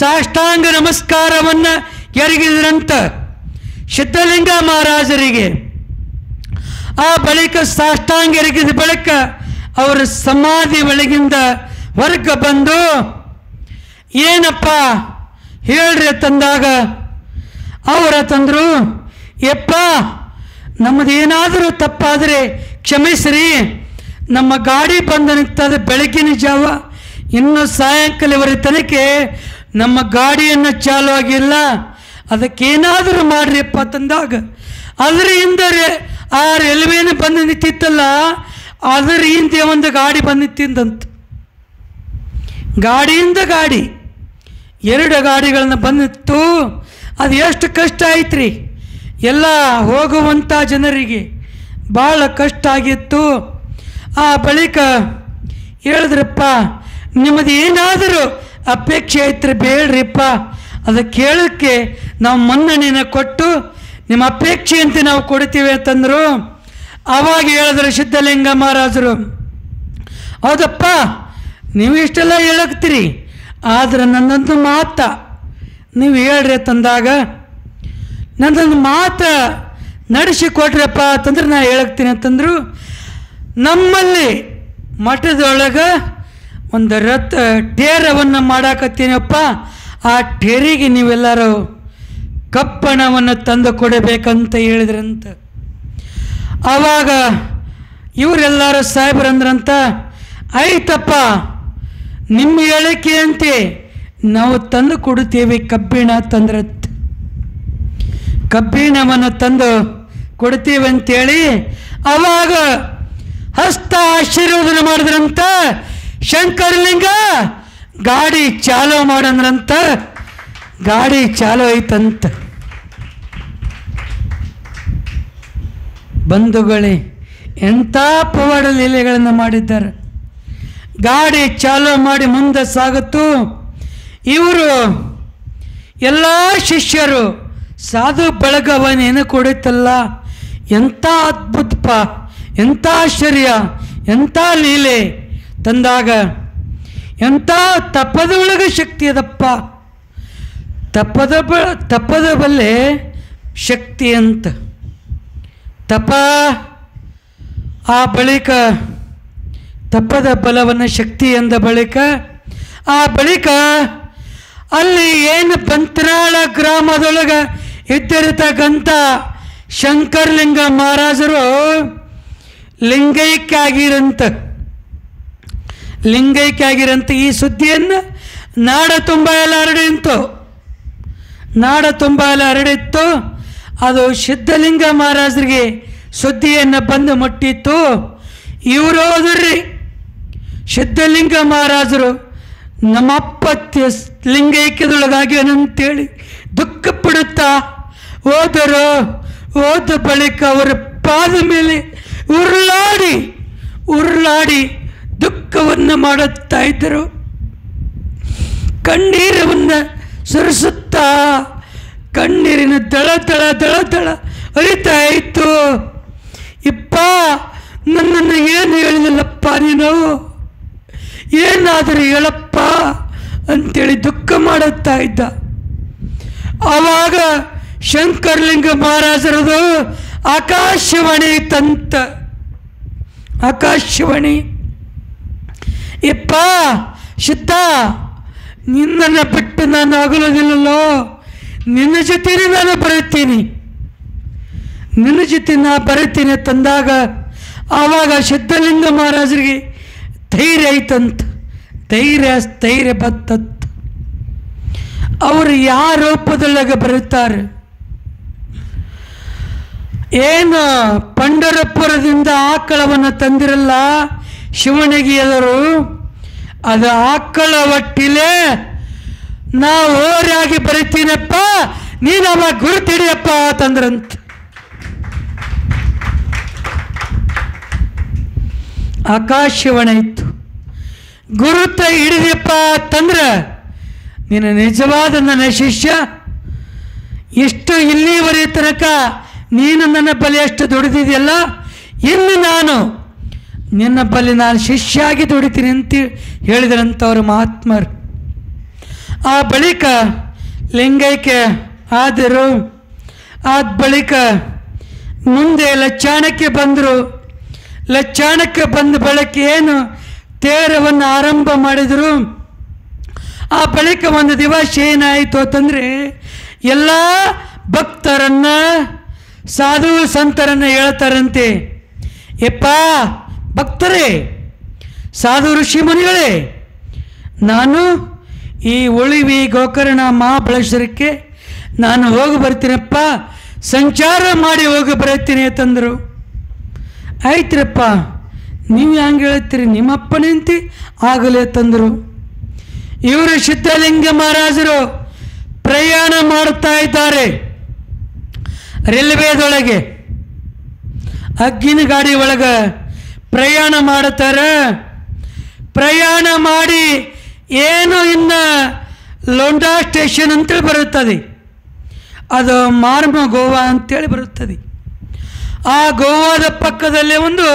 ಸಾಷ್ಟಾಂಗ ನಮಸ್ಕಾರವನ್ನು ಎರಗಿದ್ರಂತ ಸಿದ್ಧಲಿಂಗ ಮಹಾರಾಜರಿಗೆ. ಆ ಬಳಿಕ ಸಾಷ್ಟಾಂಗ ಎರಗಿದ ಬಳಿಕ ಅವರ ಸಮಾಧಿ ಒಳಗಿಂದ ಹೊರಗೆ ಬಂದು, ಏನಪ್ಪ ಹೇಳ್ರಿ ತಂದಾಗ ಅವರ ತಂದರು, ಯಪ್ಪ ನಮ್ಮದೇನಾದರೂ ತಪ್ಪಾದರೆ ಕ್ಷಮಿಸ್ರಿ, ನಮ್ಮ ಗಾಡಿ ಬಂದು ನಿಂತದ ಬೆಳಗಿನ ಜಾವ, ಇನ್ನು ಸಾಯಂಕಾಲವರೆ ತನಕ ನಮ್ಮ ಗಾಡಿಯನ್ನು ಚಾಲು ಆಗಿಲ್ಲ, ಅದಕ್ಕೇನಾದರೂ ಮಾಡ್ರಿಯಪ್ಪ ತಂದಾಗ ಅದರ ಹಿಂದೆ ಆ ರೈಲ್ವೇನ ಬಂದು ನಿಂತಿತ್ತಲ್ಲ, ಅದರ ಹಿಂದೆ ಒಂದು ಗಾಡಿ ಬಂದು ನಿಂತಿದ್ದಂತ. ಗಾಡಿಯಿಂದ ಗಾಡಿ 2 ಗಾಡಿಗಳನ್ನ ಬಂದಿತ್ತು. ಅದು ಎಷ್ಟು ಕಷ್ಟ ಆಯ್ತು ಎಲ್ಲ ಹೋಗುವಂಥ ಜನರಿಗೆ ಭಾಳ ಕಷ್ಟ ಆಗಿತ್ತು. ಆ ಬಳಿಕ ಹೇಳಿದ್ರಪ್ಪ, ನಿಮ್ಮದು ಏನಾದರೂ ಅಪೇಕ್ಷೆ ಐತ್ರಿ ಬೇಡ್ರಿಪ್ಪ, ಅದಕ್ಕೆ ಕೇಳೋಕ್ಕೆ ನಾವು ಮನ್ನಣೆನ ಕೊಟ್ಟು ನಿಮ್ಮ ಅಪೇಕ್ಷೆಯಂತೆ ನಾವು ಕೊಡ್ತೀವಿ ಅಂತಂದರು. ಆವಾಗ ಹೇಳಿದ್ರು ಸಿದ್ಧಲಿಂಗ ಮಹಾರಾಜರು, ಹೌದಪ್ಪ ನೀವು ಇಷ್ಟೆಲ್ಲ ಹೇಳಕ್ತೀರಿ, ಆದರೆ ನನ್ನೊಂದು ಮಾತ ನೀವು ಹೇಳ್ರಿ ತಂದಾಗ ನನ್ನೊಂದು ಮಾತು ನಡೆಸಿಕೊಟ್ರಪ್ಪ ಅಂತಂದ್ರೆ ನಾ ಹೇಳಕ್ತೀನಿ ಅಂತಂದರು. ನಮ್ಮಲ್ಲಿ ಮಠದೊಳಗೆ ಒಂದು ಟೇರವನ್ನು ಮಾಡಾಕತ್ತೀನಪ್ಪ, ಆ ಟೇರಿಗೆ ನೀವೆಲ್ಲರೂ ಕಪ್ಪಣವನ್ನು ತಂದು ಕೊಡಬೇಕಂತ ಹೇಳಿದ್ರಂತ. ಆವಾಗ ಇವರೆಲ್ಲರೂ ಸಾಹೇಬ್ರಂದ್ರಂತ, ಆಯ್ತಪ್ಪ ನಿಮ್ಮ ಹೇಳಿಕೆಯಂತೆ ನಾವು ತಂದು ಕೊಡುತ್ತೇವೆ ಕಬ್ಬಿಣ ತಂದ್ರತ್, ಕಬ್ಬಿಣವನ್ನು ತಂದು ಕೊಡ್ತೀವಿ ಅಂತೇಳಿ ಆವಾಗ ಹಸ್ತ ಆಶೀರ್ವಾದನ ಮಾಡಿದ್ರಂತ. ಶಂಕರಲಿಂಗ ಗಾಡಿ ಚಾಲೂ ಮಾಡಂದ್ರಂತ, ಗಾಡಿ ಚಾಲೂ ಐತಂತ. ಬಂಧುಗಳೇ, ಎಂಥ ಪವಾಡ ಲೀಲೆಗಳನ್ನು ಮಾಡಿದ್ದಾರೆ. ಗಾಡಿ ಚಾಲೂ ಮಾಡಿ ಮುಂದೆ ಸಾಗುತ್ತು. ಇವರು ಎಲ್ಲ ಶಿಷ್ಯರು ಸಾಧು ಬಳಗವನೇನು ಕೊಡುತ್ತಲ್ಲ, ಎಂಥ ಅದ್ಭುತಪ್ಪ, ಎಂಥ ಆಶ್ಚರ್ಯ, ಎಂಥ ಲೀಲೆ ತಂದಾಗ ಎಂಥ ತಪ್ಪದ ಒಳಗೆ ಶಕ್ತಿ ಅದಪ್ಪ, ತಪ್ಪದ ಬಲ್ಲೆ ಶಕ್ತಿ ಅಂತ ತಪ. ಆ ಬಳಿಕ ತಪ್ಪದ ಬಲವನ್ನು ಶಕ್ತಿ ಎಂದ ಬಳಿಕ ಆ ಬಳಿಕ ಅಲ್ಲಿ ಏನು ಬಂತ್ರಾಳ ಗ್ರಾಮದೊಳಗೆ ಇದ್ದಿರತಕ್ಕಂಥ ಶಂಕರಲಿಂಗ ಮಹಾರಾಜರು ಲಿಂಗೈಕ್ಯ ಆಗಿರಂತ ಈ ಸುದ್ದಿಯನ್ನು ನಾಡ ತುಂಬ ಎಲ್ಲ ಹರಡಿತ್ತು. ಅದು ಸಿದ್ಧಲಿಂಗ ಮಹಾರಾಜರಿಗೆ ಸುದ್ದಿಯನ್ನು ಬಂದು ಮುಟ್ಟಿತ್ತು. ಇವರು ಹೋದ್ರಿ ಸಿದ್ಧಲಿಂಗ ಮಹಾರಾಜರು ನಮ್ಮಪ್ಪ ಲಿಂಗೈಕ್ಯದೊಳಗಾಗ್ಯಾನಂತೇಳಿ ದುಃಖ ಪಡುತ್ತಾ ಹೋದ ಬಳಿಕ ಅವರ ಪಾದ ಮೇಲೆ ಉರುಳಾಡಿ ದುಃಖವನ್ನು ಮಾಡುತ್ತಾ ಇದ್ದರು. ಕಣ್ಣೀರವನ್ನು ಸುರಿಸುತ್ತಾ ಕಣ್ಣೀರಿನ ದಳ ಹರಿತಾ ಇತ್ತು. ಇಪ್ಪ ನನ್ನನ್ನು ಏನು ಹೇಳಿದಲ್ಲಪ್ಪ, ನೀನು ಏನಾದರೂ ಹೇಳಪ್ಪ ಅಂತೇಳಿ ದುಃಖ ಮಾಡುತ್ತಾ ಇದ್ದ. ಆವಾಗ ಶಂಕರಲಿಂಗ ಮಹಾರಾಜರದು ಆಕಾಶವಾಣಿ ತಂತ. ಆಕಾಶವಾಣಿ, ಇಪ್ಪ ಸಿದ್ಧ, ನಿನ್ನನ್ನು ಬಿಟ್ಟು ನಾನು ಆಗಲೋದಿಲ್ಲೋ, ನಿನ್ನ ಜೊತೆನೇ ನಾನು ಬರುತ್ತೀನಿ, ನಿನ್ನ ಜೊತೆ ನಾ ಬರುತ್ತೀನಿ ತಂದಾಗ ಆವಾಗ ಸಿದ್ಧಲಿಂಗ ಮಹಾರಾಜರಿಗೆ ಧೈರ್ಯ ಐತಂತ. ಧೈರ್ಯ ಬತ್ತತ್. ಅವರು ಯಾವ ರೂಪದೊಳಗೆ ಬರುತ್ತಾರೆ? ಏನು ಪಂಢರಪುರದಿಂದ ಆಕಳವನ್ನು ತಂದಿರಲ್ಲ ಶಿವಣಗಿಯದರು, ಅದು ಆಕಳ ಒಟ್ಟಿಲೆ ನಾ ಓರಾಗಿ ಬರೀತೀನಪ್ಪ, ನೀನು ಅವ ಗುರುತಿಡಿಯಪ್ಪ ತಂದ್ರಂತ. ಆಕಾಶವಾಣಿ ಇತ್ತು. ಗುರುತ ಹಿಡಿದಪ್ಪ ತಂದ್ರೆ ನಿನ್ನ ನಿಜವಾದ ನನ್ನ ಶಿಷ್ಯ, ಇಷ್ಟು ಇಲ್ಲಿವರೆಯ ತನಕ ನೀನು ನನ್ನ ಬಳಿ ಅಷ್ಟು ದುಡಿದಿದೆಯಲ್ಲ, ಇನ್ನು ನಾನು ನಿನ್ನ ಬಳಿ ನಾನು ಶಿಷ್ಯಾಗಿ ದುಡಿತೀನಿ ಅಂತ ಹೇಳಿದ್ರಂಥವ್ರು ಮಹಾತ್ಮರು. ಆ ಬಳಿಕ ಲಿಂಗೈಕ್ಯ ಆದರು. ಆದ ಬಳಿಕ ಮುಂದೆ ಲಚ್ಚಾಣಕ್ಕೆ ಬಂದರು. ಲಚ್ಚಾಣಕ್ಕೆ ಬಂದ ಬಳಿಕ ಏನು ತೇರವನ್ನು ಆರಂಭ ಮಾಡಿದರು. ಆ ಬಳಿಕ ಒಂದು ದಿವಸ ಏನಾಯಿತು ಅಂತಂದರೆ, ಎಲ್ಲ ಭಕ್ತರನ್ನು ಸಾಧು ಸಂತರನ್ನು ಹೇಳ್ತಾರಂತೆ, ಯಪ್ಪ ಭಕ್ತರೇ, ಸಾಧು ಋಷಿ ಮುನಿಗಳೇ, ನಾನು ಈ ಉಳಿವಿ ಗೋಕರ್ಣ ಮಹಾಬಳೇಶ್ವರಕ್ಕೆ ನಾನು ಹೋಗಿ ಬರ್ತೀನಪ್ಪ, ಸಂಚಾರ ಮಾಡಿ ಹೋಗಿ ಬರುತ್ತೀನಿ ಅಂತಂದರು. ಆಯ್ತ್ರಪ್ಪ, ನೀವು ಹಂಗೆ ಹೇಳ್ತೀರಿ, ನಿಮ್ಮಪ್ಪ ನಿಂತು ಆಗಲೇ ತಂದರು. ಇವರು ಸಿದ್ಧಲಿಂಗ ಮಹಾರಾಜರು ಪ್ರಯಾಣ ಮಾಡ್ತಾ ಇದ್ದಾರೆ ರೈಲ್ವೇದೊಳಗೆ, ಅಗ್ಗಿನ ಗಾಡಿ ಒಳಗೆ ಪ್ರಯಾಣ ಮಾಡುತ್ತಾರೆ. ಪ್ರಯಾಣ ಮಾಡಿ ಏನು ಇನ್ನು ಲೋಂಡಾ ಸ್ಟೇಷನ್ ಅಂತೇಳಿ ಬರುತ್ತದೆ, ಅದು ಮಾರ್ಮ ಗೋವಾ ಅಂತೇಳಿ ಬರುತ್ತದೆ. ಆ ಗೋವಾದ ಪಕ್ಕದಲ್ಲೇ ಒಂದು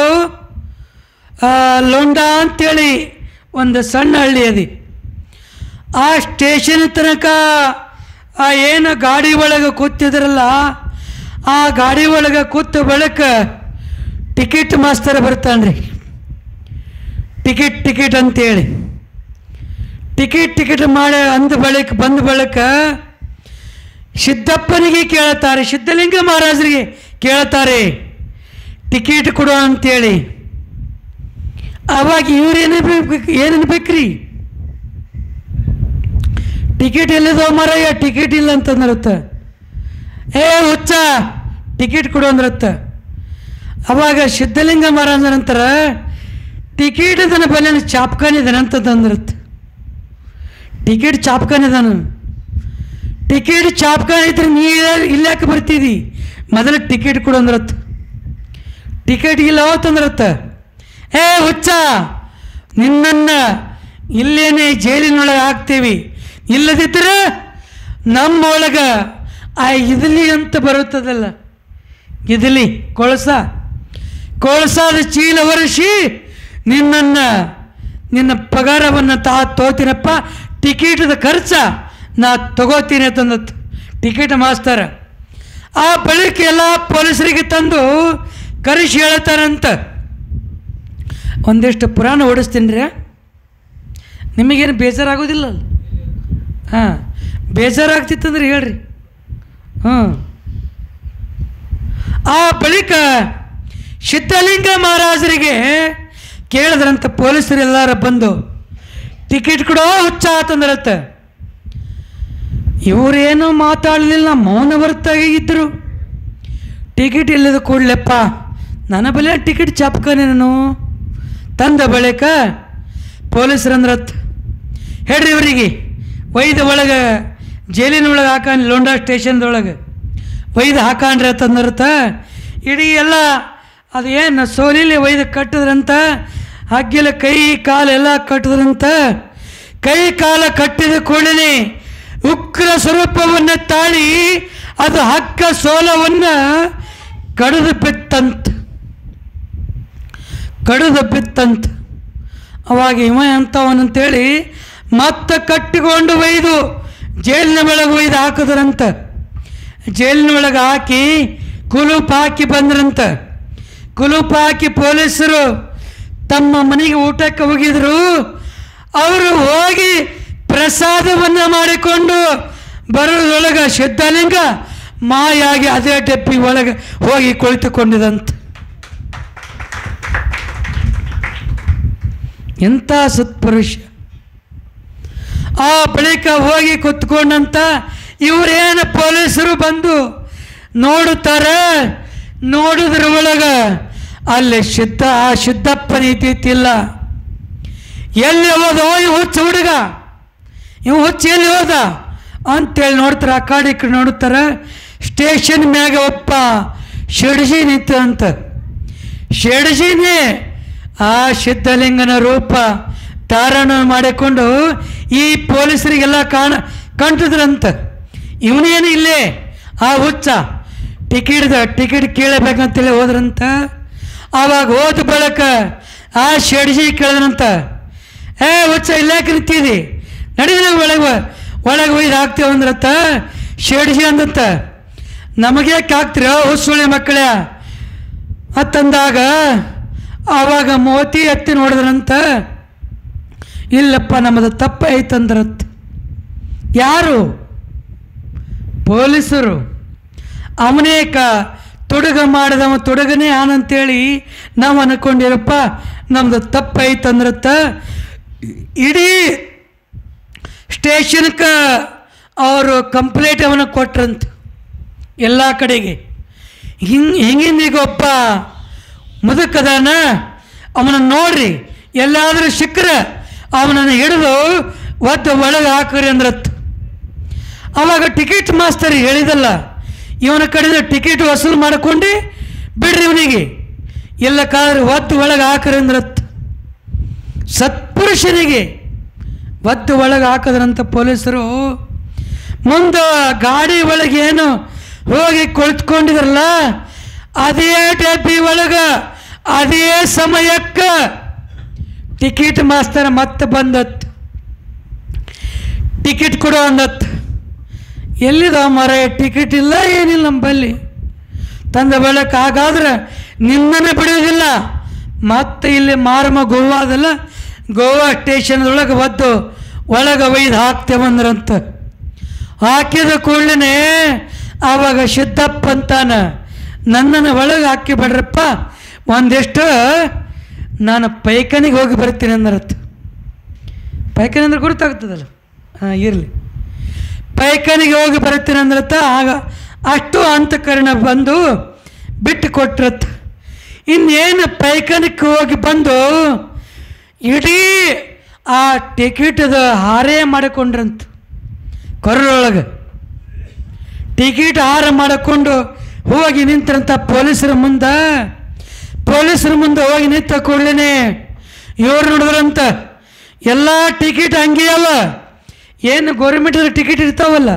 ಲೋಂಡಾ ಅಂಥೇಳಿ ಒಂದು ಸಣ್ಣ ಹಳ್ಳಿ ಅದಿ. ಆ ಸ್ಟೇಷನ್ ತನಕ ಆ ಏನು ಗಾಡಿ ಒಳಗೆ ಕೂತಿದ್ರಲ್ಲ, ಆ ಗಾಡಿ ಒಳಗೆ ಕೂತ ಬಳಿಕ ಟಿಕೆಟ್ ಮಾಸ್ತರ್ ಬರ್ತಾನ್ರಿ. ಟಿಕೆಟ್ ಅಂತೇಳಿ ಟಿಕೆಟ್ ಮಾಡಿ ಬಂದ ಬಳಿಕ ಸಿದ್ದಪ್ಪನಿಗೆ ಕೇಳ್ತಾರೆ, ಸಿದ್ಧಲಿಂಗ ಮಹಾರಾಜರಿಗೆ ಕೇಳ್ತಾರೆ ಟಿಕೆಟ್ ಕೊಡು ಅಂತೇಳಿ. ಆವಾಗ ಏನೇನ್ಬೇಕ್ರಿ, ಟಿಕೆಟ್ ಎಲ್ಲದೋ ಮಾರಾಯ, ಟಿಕೆಟ್ ಇಲ್ಲ ಅಂತಂದಿರುತ್ತ. ಹುಚ್ಚ ಟಿಕೆಟ್ ಕೊಡು ಅಂದಿರುತ್ತ. ಅವಾಗ ಸಿದ್ಧಲಿಂಗ ಮಹಾರಾಜ ನಂತರ ಟಿಕೆಟ್ ಇದನ್ನ ಬಲ್ಲೇನು ಚಾಪ್ಕಾನಿದ್ದಾನೆ ಅಂತಂದಿರುತ್ತೆ. ಟಿಕೆಟ್ ಚಾಪ್ಕಾನಿದ್ದಾನ, ಟಿಕೆಟ್ ಚಾಪ್ಕಾನ್ ಇದ್ರೆ ನೀ ಇಲ್ಲಾಕೆ ಬರ್ತಿದ್ದಿ, ಮೊದಲು ಟಿಕೆಟ್ ಕೊಡು ಅಂದಿರತ್ತ. ಟಿಕೆಟ್ ಇಲ್ಲ ತಂದಿರತ್ತ. ಹುಚ್ಚ, ನಿನ್ನನ್ನು ಇಲ್ಲೇನೆ ಜೈಲಿನೊಳಗೆ ಹಾಕ್ತೀವಿ, ಇಲ್ಲದಿದ್ದರೆ ನಮ್ಮೊಳಗೆ ಆ ಇದಲಿ ಅಂತ ಬರುತ್ತದಲ್ಲ, ಇದಲಿ ಕೊಳಸಾದ ಚೀಲ ಒರೆಸಿ ನಿನ್ನ ಪಗಾರವನ್ನು ತೋತೀನಪ್ಪ, ಟಿಕೆಟದ ಖರ್ಚ ನಾ ತಗೋತೀನಿ ಅಂತಂದತ್ತು ಟಿಕೆಟ್ ಮಾಸ್ತರ. ಆ ಬಳಿಕ ಎಲ್ಲ ಪೊಲೀಸರಿಗೆ ತಂದು ಕರೆಸಿ ಹೇಳ್ತಾರಂತ, ಒಂದಿಷ್ಟು ಪುರಾಣ ಓಡಿಸ್ತೀನಿ ರೀ, ನಿಮಗೇನು ಬೇಜಾರಾಗೋದಿಲ್ಲ? ಹಾಂ, ಬೇಜಾರಾಗ್ತಿತ್ತಂದ್ರೆ ಹೇಳ್ರಿ. ಆ ಬಳಿಕ ಸಿದ್ಧಲಿಂಗ ಮಹಾರಾಜರಿಗೆ ಕೇಳಿದ್ರಂತ ಪೊಲೀಸರು ಎಲ್ಲಾರ ಬಂದು, ಟಿಕೆಟ್ ಕೊಡೋ ಹುಚ್ಚ ಅಂತಂದ್ರತ್ತ. ಇವರೇನೂ ಮಾತಾಡಲಿಲ್ಲ, ಮೌನ ಹೊರತಾಗಿದ್ದರು. ಟಿಕೆಟ್ ಇಲ್ಲದ ಕೂಡಲೆಪ್ಪ ನನ್ನ ಬಲೆ ಟಿಕೆಟ್ ಚಾಪ್ಕಾನೆ ನಾನು ತಂದ ಬಳಿಕ ಪೊಲೀಸರಂದ್ರತ್ತ, ಹೇಳ್ರಿ ಇವರಿಗೆ ಒಯ್ದು ಒಳಗೆ ಜೈಲಿನ ಒಳಗೆ ಹಾಕಂಡು ಲೋಂಡಾ ಸ್ಟೇಷನ್ದೊಳಗೆ ಒಯ್ದು ಹಾಕಂಡ್ರಿ ಅಂತಂದಿರತ್ತ. ಇಡೀ ಎಲ್ಲ ಅದು ಏನು ಸೋಲಿಲಿ ಒಯ್ದು ಕಟ್ಟಿದ್ರಂತ, ಹಗ್ಗಿಲ ಕೈ ಕಾಲೆಲ್ಲ ಕಟ್ಟಿದ್ರಂತ. ಕೈ ಕಾಲ ಕಟ್ಟಿದ ಕೂಡಲೇ ಉಗ್ರ ಸ್ವರೂಪವನ್ನು ತಾಳಿ ಅದು ಹಗ್ಗ ಸೋಲವನ್ನು ಕಡಿದು ಬಿತ್ತಂತ. ಅವಾಗ ಇವ ಅಂತವನಂತೇಳಿ ಮತ್ತೆ ಕಟ್ಟಿಕೊಂಡು ಒಯ್ದು ಜೈಲಿನ ಒಳಗೆ ಒಯ್ದು ಹಾಕಿದ್ರಂತ. ಜೈಲಿನ ಒಳಗೆ ಹಾಕಿ ಕುಲೂಪ ಹಾಕಿ ಬಂದ್ರಂತ. ಕುಲೂಪ ಹಾಕಿ ಪೊಲೀಸರು ತಮ್ಮ ಮನೆಗೆ ಊಟಕ್ಕೆ ಹೋಗಿದ್ರು. ಅವರು ಹೋಗಿ ಪ್ರಸಾದವನ್ನು ಮಾಡಿಕೊಂಡು ಬರೋದ್ರೊಳಗೆ ಸಿದ್ಧಲಿಂಗ ಮಾಯಾಗಿ ಅದೇ ಡಬ್ಬಿ ಒಳಗೆ ಹೋಗಿ ಕುಳಿತುಕೊಂಡಿದಂತ. ಎಂಥ ಸತ್ಪುರುಷ. ಆ ಬಳಿಕ ಹೋಗಿ ಕೂತ್ಕೊಂಡಂತ ಇವರೇನು ಪೊಲೀಸರು ಬಂದು ನೋಡುತ್ತಾರೆ. ನೋಡಿದ್ರ ಒಳಗೆ ಅಲ್ಲಿ ಸಿದ್ದಪ್ಪನ ಇದ್ದಿತ್ತಿಲ್ಲ. ಎಲ್ಲಿ ಹೋದ ಇವು ಹುಚ್ಚ ಹುಡುಗ, ಇವು ಹುಚ್ಚ ಎಲ್ಲಿ ಹೋದ ಅಂತೇಳಿ ನೋಡ್ತಾರೆ. ಆ ಕಡೆ ಈ ಕಡೆ ನೋಡುತ್ತಾರೆ. ಸ್ಟೇಷನ್ ಮ್ಯಾಗ ಒಪ್ಪ ಶಿಡ್ಜಿ ನಿಂತು ಅಂತ. ಶಿಡ್ಜಿನೇ ಆ ಸಿದ್ಧಲಿಂಗನ ರೂಪ ಧಾರಣ ಮಾಡಿಕೊಂಡು ಈ ಪೊಲೀಸರಿಗೆಲ್ಲ ಕಂಟಿದ್ರಂತ. ಇವನೇನು ಇಲ್ಲೇ ಆ ಹುಚ್ಚ ಟಿಕೆಟ್ ಕೇಳಬೇಕಂತೇಳಿ ಹೋದ್ರಂತ. ಆವಾಗ ಹೋದ ಬಳಕ ಆ ಶೆಡ್ಜಿ ಕೇಳಿದ್ರಂತ, ಹುಚ್ಚ ಇಲ್ಲಾಕೆ ನಿಂತಿದಿ, ನಡೀಲಿ ಒಳಗೆ ಒಯ್ದು ಹಾಕ್ತೇವೆ ಅಂದ್ರತ್ತ. ಶೆಡ್ಜಿ ಅಂದತ್ತ, ನಮಗೆ ಹಾಕ್ತಿರ ಹುಸುಳಿ ಮಕ್ಕಳೇ ಅಂತಂದಾಗ ಆವಾಗ ಮೋತಿ ಎತ್ತಿ ನೋಡಿದ್ರಂತ. ಇಲ್ಲಪ್ಪ ನಮ್ಮದು ತಪ್ಪ ಐತಂದ್ರತ್ತ. ಯಾರು? ಪೊಲೀಸರು. ಅವನೇಕ ತೊಡಗ ಮಾಡಿದವ ತೊಡಗನೇ ಆನಂತೇಳಿ ನಾವು ಅನ್ಕೊಂಡಿರಪ್ಪ ನಮ್ದು ತಪ್ಪ ಐತಂದ್ರತ್ತ. ಇಡೀ ಸ್ಟೇಷನ್ಗೆ ಅವರು ಕಂಪ್ಲೇಂಟ್ ಅವನ ಕೊಟ್ರಂತ ಎಲ್ಲ ಕಡೆಗೆ. ಹಿಂಗಿಂದೀಗೊಬ್ಬ ಮುದುಕದಾನ, ಅವನ ನೋಡ್ರಿ, ಎಲ್ಲಾದರೂ ಸಿಕ್ಕರೆ ಅವನನ್ನು ಹಿಡಿದು ಒಳಗೆ ಹಾಕ್ರಿ ಅಂದ್ರತ್ತು. ಆವಾಗ ಟಿಕೆಟ್ ಮಾಸ್ತರಿ ಹೇಳಿದಲ್ಲ, ಇವನ ಕಡೆದ ಟಿಕೆಟ್ ವಸೂಲು ಮಾಡಿಕೊಂಡು ಬಿಡ್ರಿ ಇವನಿಗೆ, ಎಲ್ಲ ಕಾದ್ರೆ ಒಳಗೆ ಹಾಕ್ರಿ ಅಂದ್ರತ್ತು. ಸತ್ಪುರುಷನಿಗೆ ಒಳಗೆ ಹಾಕಿದ್ರಂತ ಪೊಲೀಸರು. ಮುಂದೆ ಗಾಡಿ ಒಳಗೆ ಏನು ಹೋಗಿ ಕುಳಿತುಕೊಂಡಿದ್ರಲ್ಲ, ಅದೇ ಡಬ್ಬಿ ಒಳಗೆ ಅದೇ ಸಮಯಕ್ಕೆ ಟಿಕೆಟ್ ಮಾಸ್ತರ ಮತ್ತೆ ಬಂದತ್ತು. ಟಿಕೆಟ್ ಕೊಡು ಅಂದತ್ತು. ಎಲ್ಲಿದ ಮರ ಟಿಕೆಟ್ ಇಲ್ಲ, ಏನಿಲ್ಲ ನಮ್ಮಲ್ಲಿ ತಂದ ಬಳಕ. ಹಾಗಾದ್ರೆ ನಿನ್ನನ್ನು ಬಿಡುವುದಿಲ್ಲ, ಮತ್ತೆ ಇಲ್ಲಿ ಮಾರಮ್ಮ ಗೋವಾ ಅದಲ್ಲ, ಗೋವಾ ಸ್ಟೇಷನ್ದೊಳಗೆ ಒಳಗೆ ಒಯ್ದು ಹಾಕ್ತೇವಂದ್ರಂತ. ಹಾಕಿದ ಕೂಡಲೇ ಆವಾಗ ಸಿದ್ದಪ್ಪ ಅಂತಾನ, ನನ್ನನ್ನು ಒಳಗೆ ಹಾಕಿ ಬಿಡ್ರಪ್ಪ, ಒಂದಿಷ್ಟು ನಾನು ಪೈಖಾನಿಗೆ ಹೋಗಿ ಬರ್ತೀನಿ ಅಂದ್ರತ್ತ. ಪೈಖಾನೆ ಅಂದ್ರೆ ಗುರುತಾಗ್ತದಲ್ಲ, ಇರಲಿ, ಪೈಖಾನಿಗೆ ಹೋಗಿ ಬರ್ತೀನಿ ಅಂದ್ರತ್ತ. ಆಗ ಅಷ್ಟು ಅಂತಃಕರಣ ಬಂದು ಬಿಟ್ಟು ಕೊಟ್ರತ್ತ. ಇನ್ನೇನು ಪೈಖಾನಿಗೆ ಹೋಗಿ ಬಂದು ಇಡೀ ಆ ಟಿಕೆಟದ ಹಾರೇ ಮಾಡಿಕೊಂಡ್ರಂತ. ಕೊರಳೊಳಗೆ ಟಿಕೆಟ್ ಹಾರ ಮಾಡಿಕೊಂಡು ಹೋಗಿ ನಿಂತ್ರಂತ ಪೊಲೀಸರ ಮುಂದೆ. ಪೊಲೀಸರ ಮುಂದೆ ಹೋಗಿ ನಿಂತ ಕೂಡಲೇ ಇವ್ರು ನೋಡಿದ್ರಂತ, ಎಲ್ಲ ಟಿಕೆಟ್ ಹಂಗೆ ಅಲ್ಲ, ಏನು ಗೌರ್ಮೆಂಟದ ಟಿಕೆಟ್ ಇರ್ತಾವಲ್ಲ